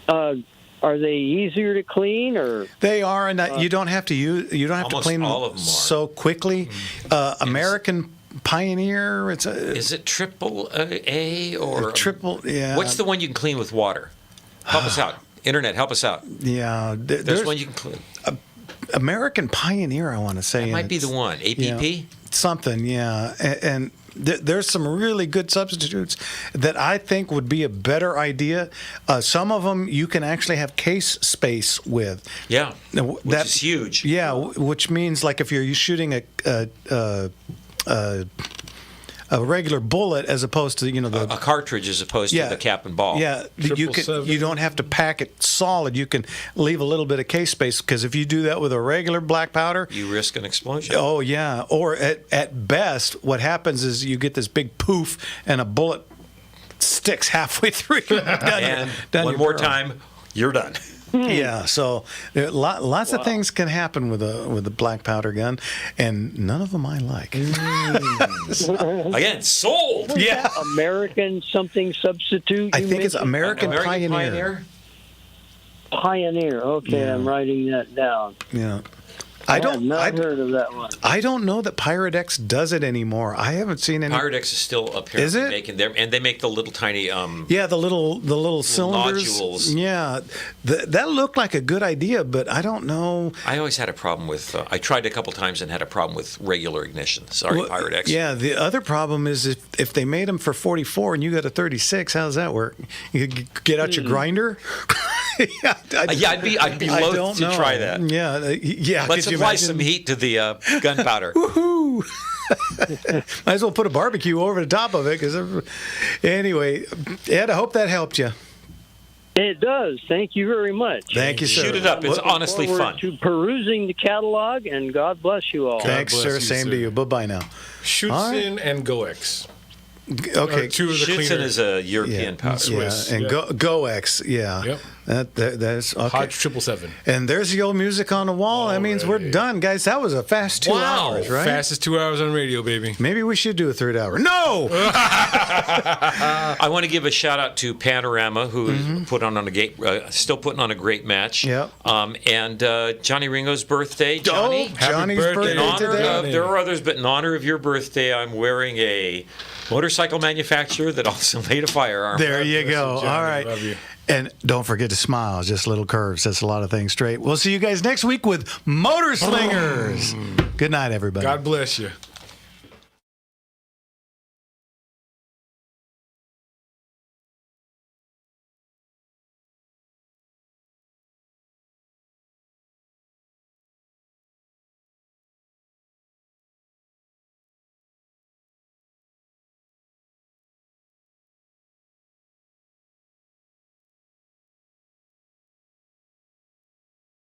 are they easier to clean or? They are, and you don't have to use. You don't have to clean all them of them so quickly. American Pioneer. Is it triple A or triple? Yeah. What's the one you can clean with water? Help us out. Internet, help us out. Yeah. There's one you can clean. American Pioneer, I want to say. That might be the one. APP? Something, yeah. And there's some really good substitutes that I think would be a better idea. Some of them you can actually have case space with. Yeah, which is huge. Yeah, which means like if you're shooting a regular bullet as opposed to a cartridge as opposed to the cap and ball. Yeah, you don't have to pack it solid. You can leave a little bit of case space because if you do that with a regular black powder, you risk an explosion. Oh yeah, or at best, what happens is you get this big poof and a bullet sticks halfway through. And one more time, you're done. Yeah, so lots of things can happen with a black powder gun, and none of them I like. Again, sold. Yeah, American something substitute. I think it's American Pioneer. Pioneer. Okay, Yeah. I'm writing that down. Yeah. I have not heard of that one. I don't know that Pyrodex does it anymore. I haven't seen any. Pyrodex is still apparently Is it? making them, and they make the little tiny yeah, the little cylinders. nodules. Yeah, that looked like a good idea, but I don't know. I always had a problem with. I tried a couple times and had a problem with regular ignition. Sorry, Well, Pyrodex. Yeah, the other problem is if they made them for 44 and you got a 36, how does that work? You get out your grinder. I'd be loath to try that. Yeah, yeah. Let's could you apply imagine? some heat to the gunpowder. Woohoo! Might as well put a barbecue over the top of it. Anyway, Ed, I hope that helped you. It does. Thank you very much. Thank you, sir. Shoot it up. It's honestly Forward fun. to perusing the catalog, and God bless you all. Thanks, sir. Same to you. Bye-bye now. Shoots-in and Go-X. Okay. Two of the Shoots-in cleaner. is a European powder. Swiss. Yeah, and Go-X, yeah. Yep. That's okay. Hodge 777. And there's the old music on the wall. That means we're done, guys. That was a fast 2 hours, right? Fastest 2 hours on radio, baby. Maybe we should do a third hour. No! I want to give a shout out to Panorama, who put on still putting on a great match. Yep. And Johnny Ringo's birthday. Johnny, Johnny's birthday in honor today. of, there are others, but in honor of your birthday, I'm wearing a motorcycle manufacturer that also made a firearm. There you go. Johnny, All right. love you. And don't forget to smile. Just little curves. That's a lot of things straight. We'll see you guys next week with Motor Slingers. Good night, everybody. God bless you.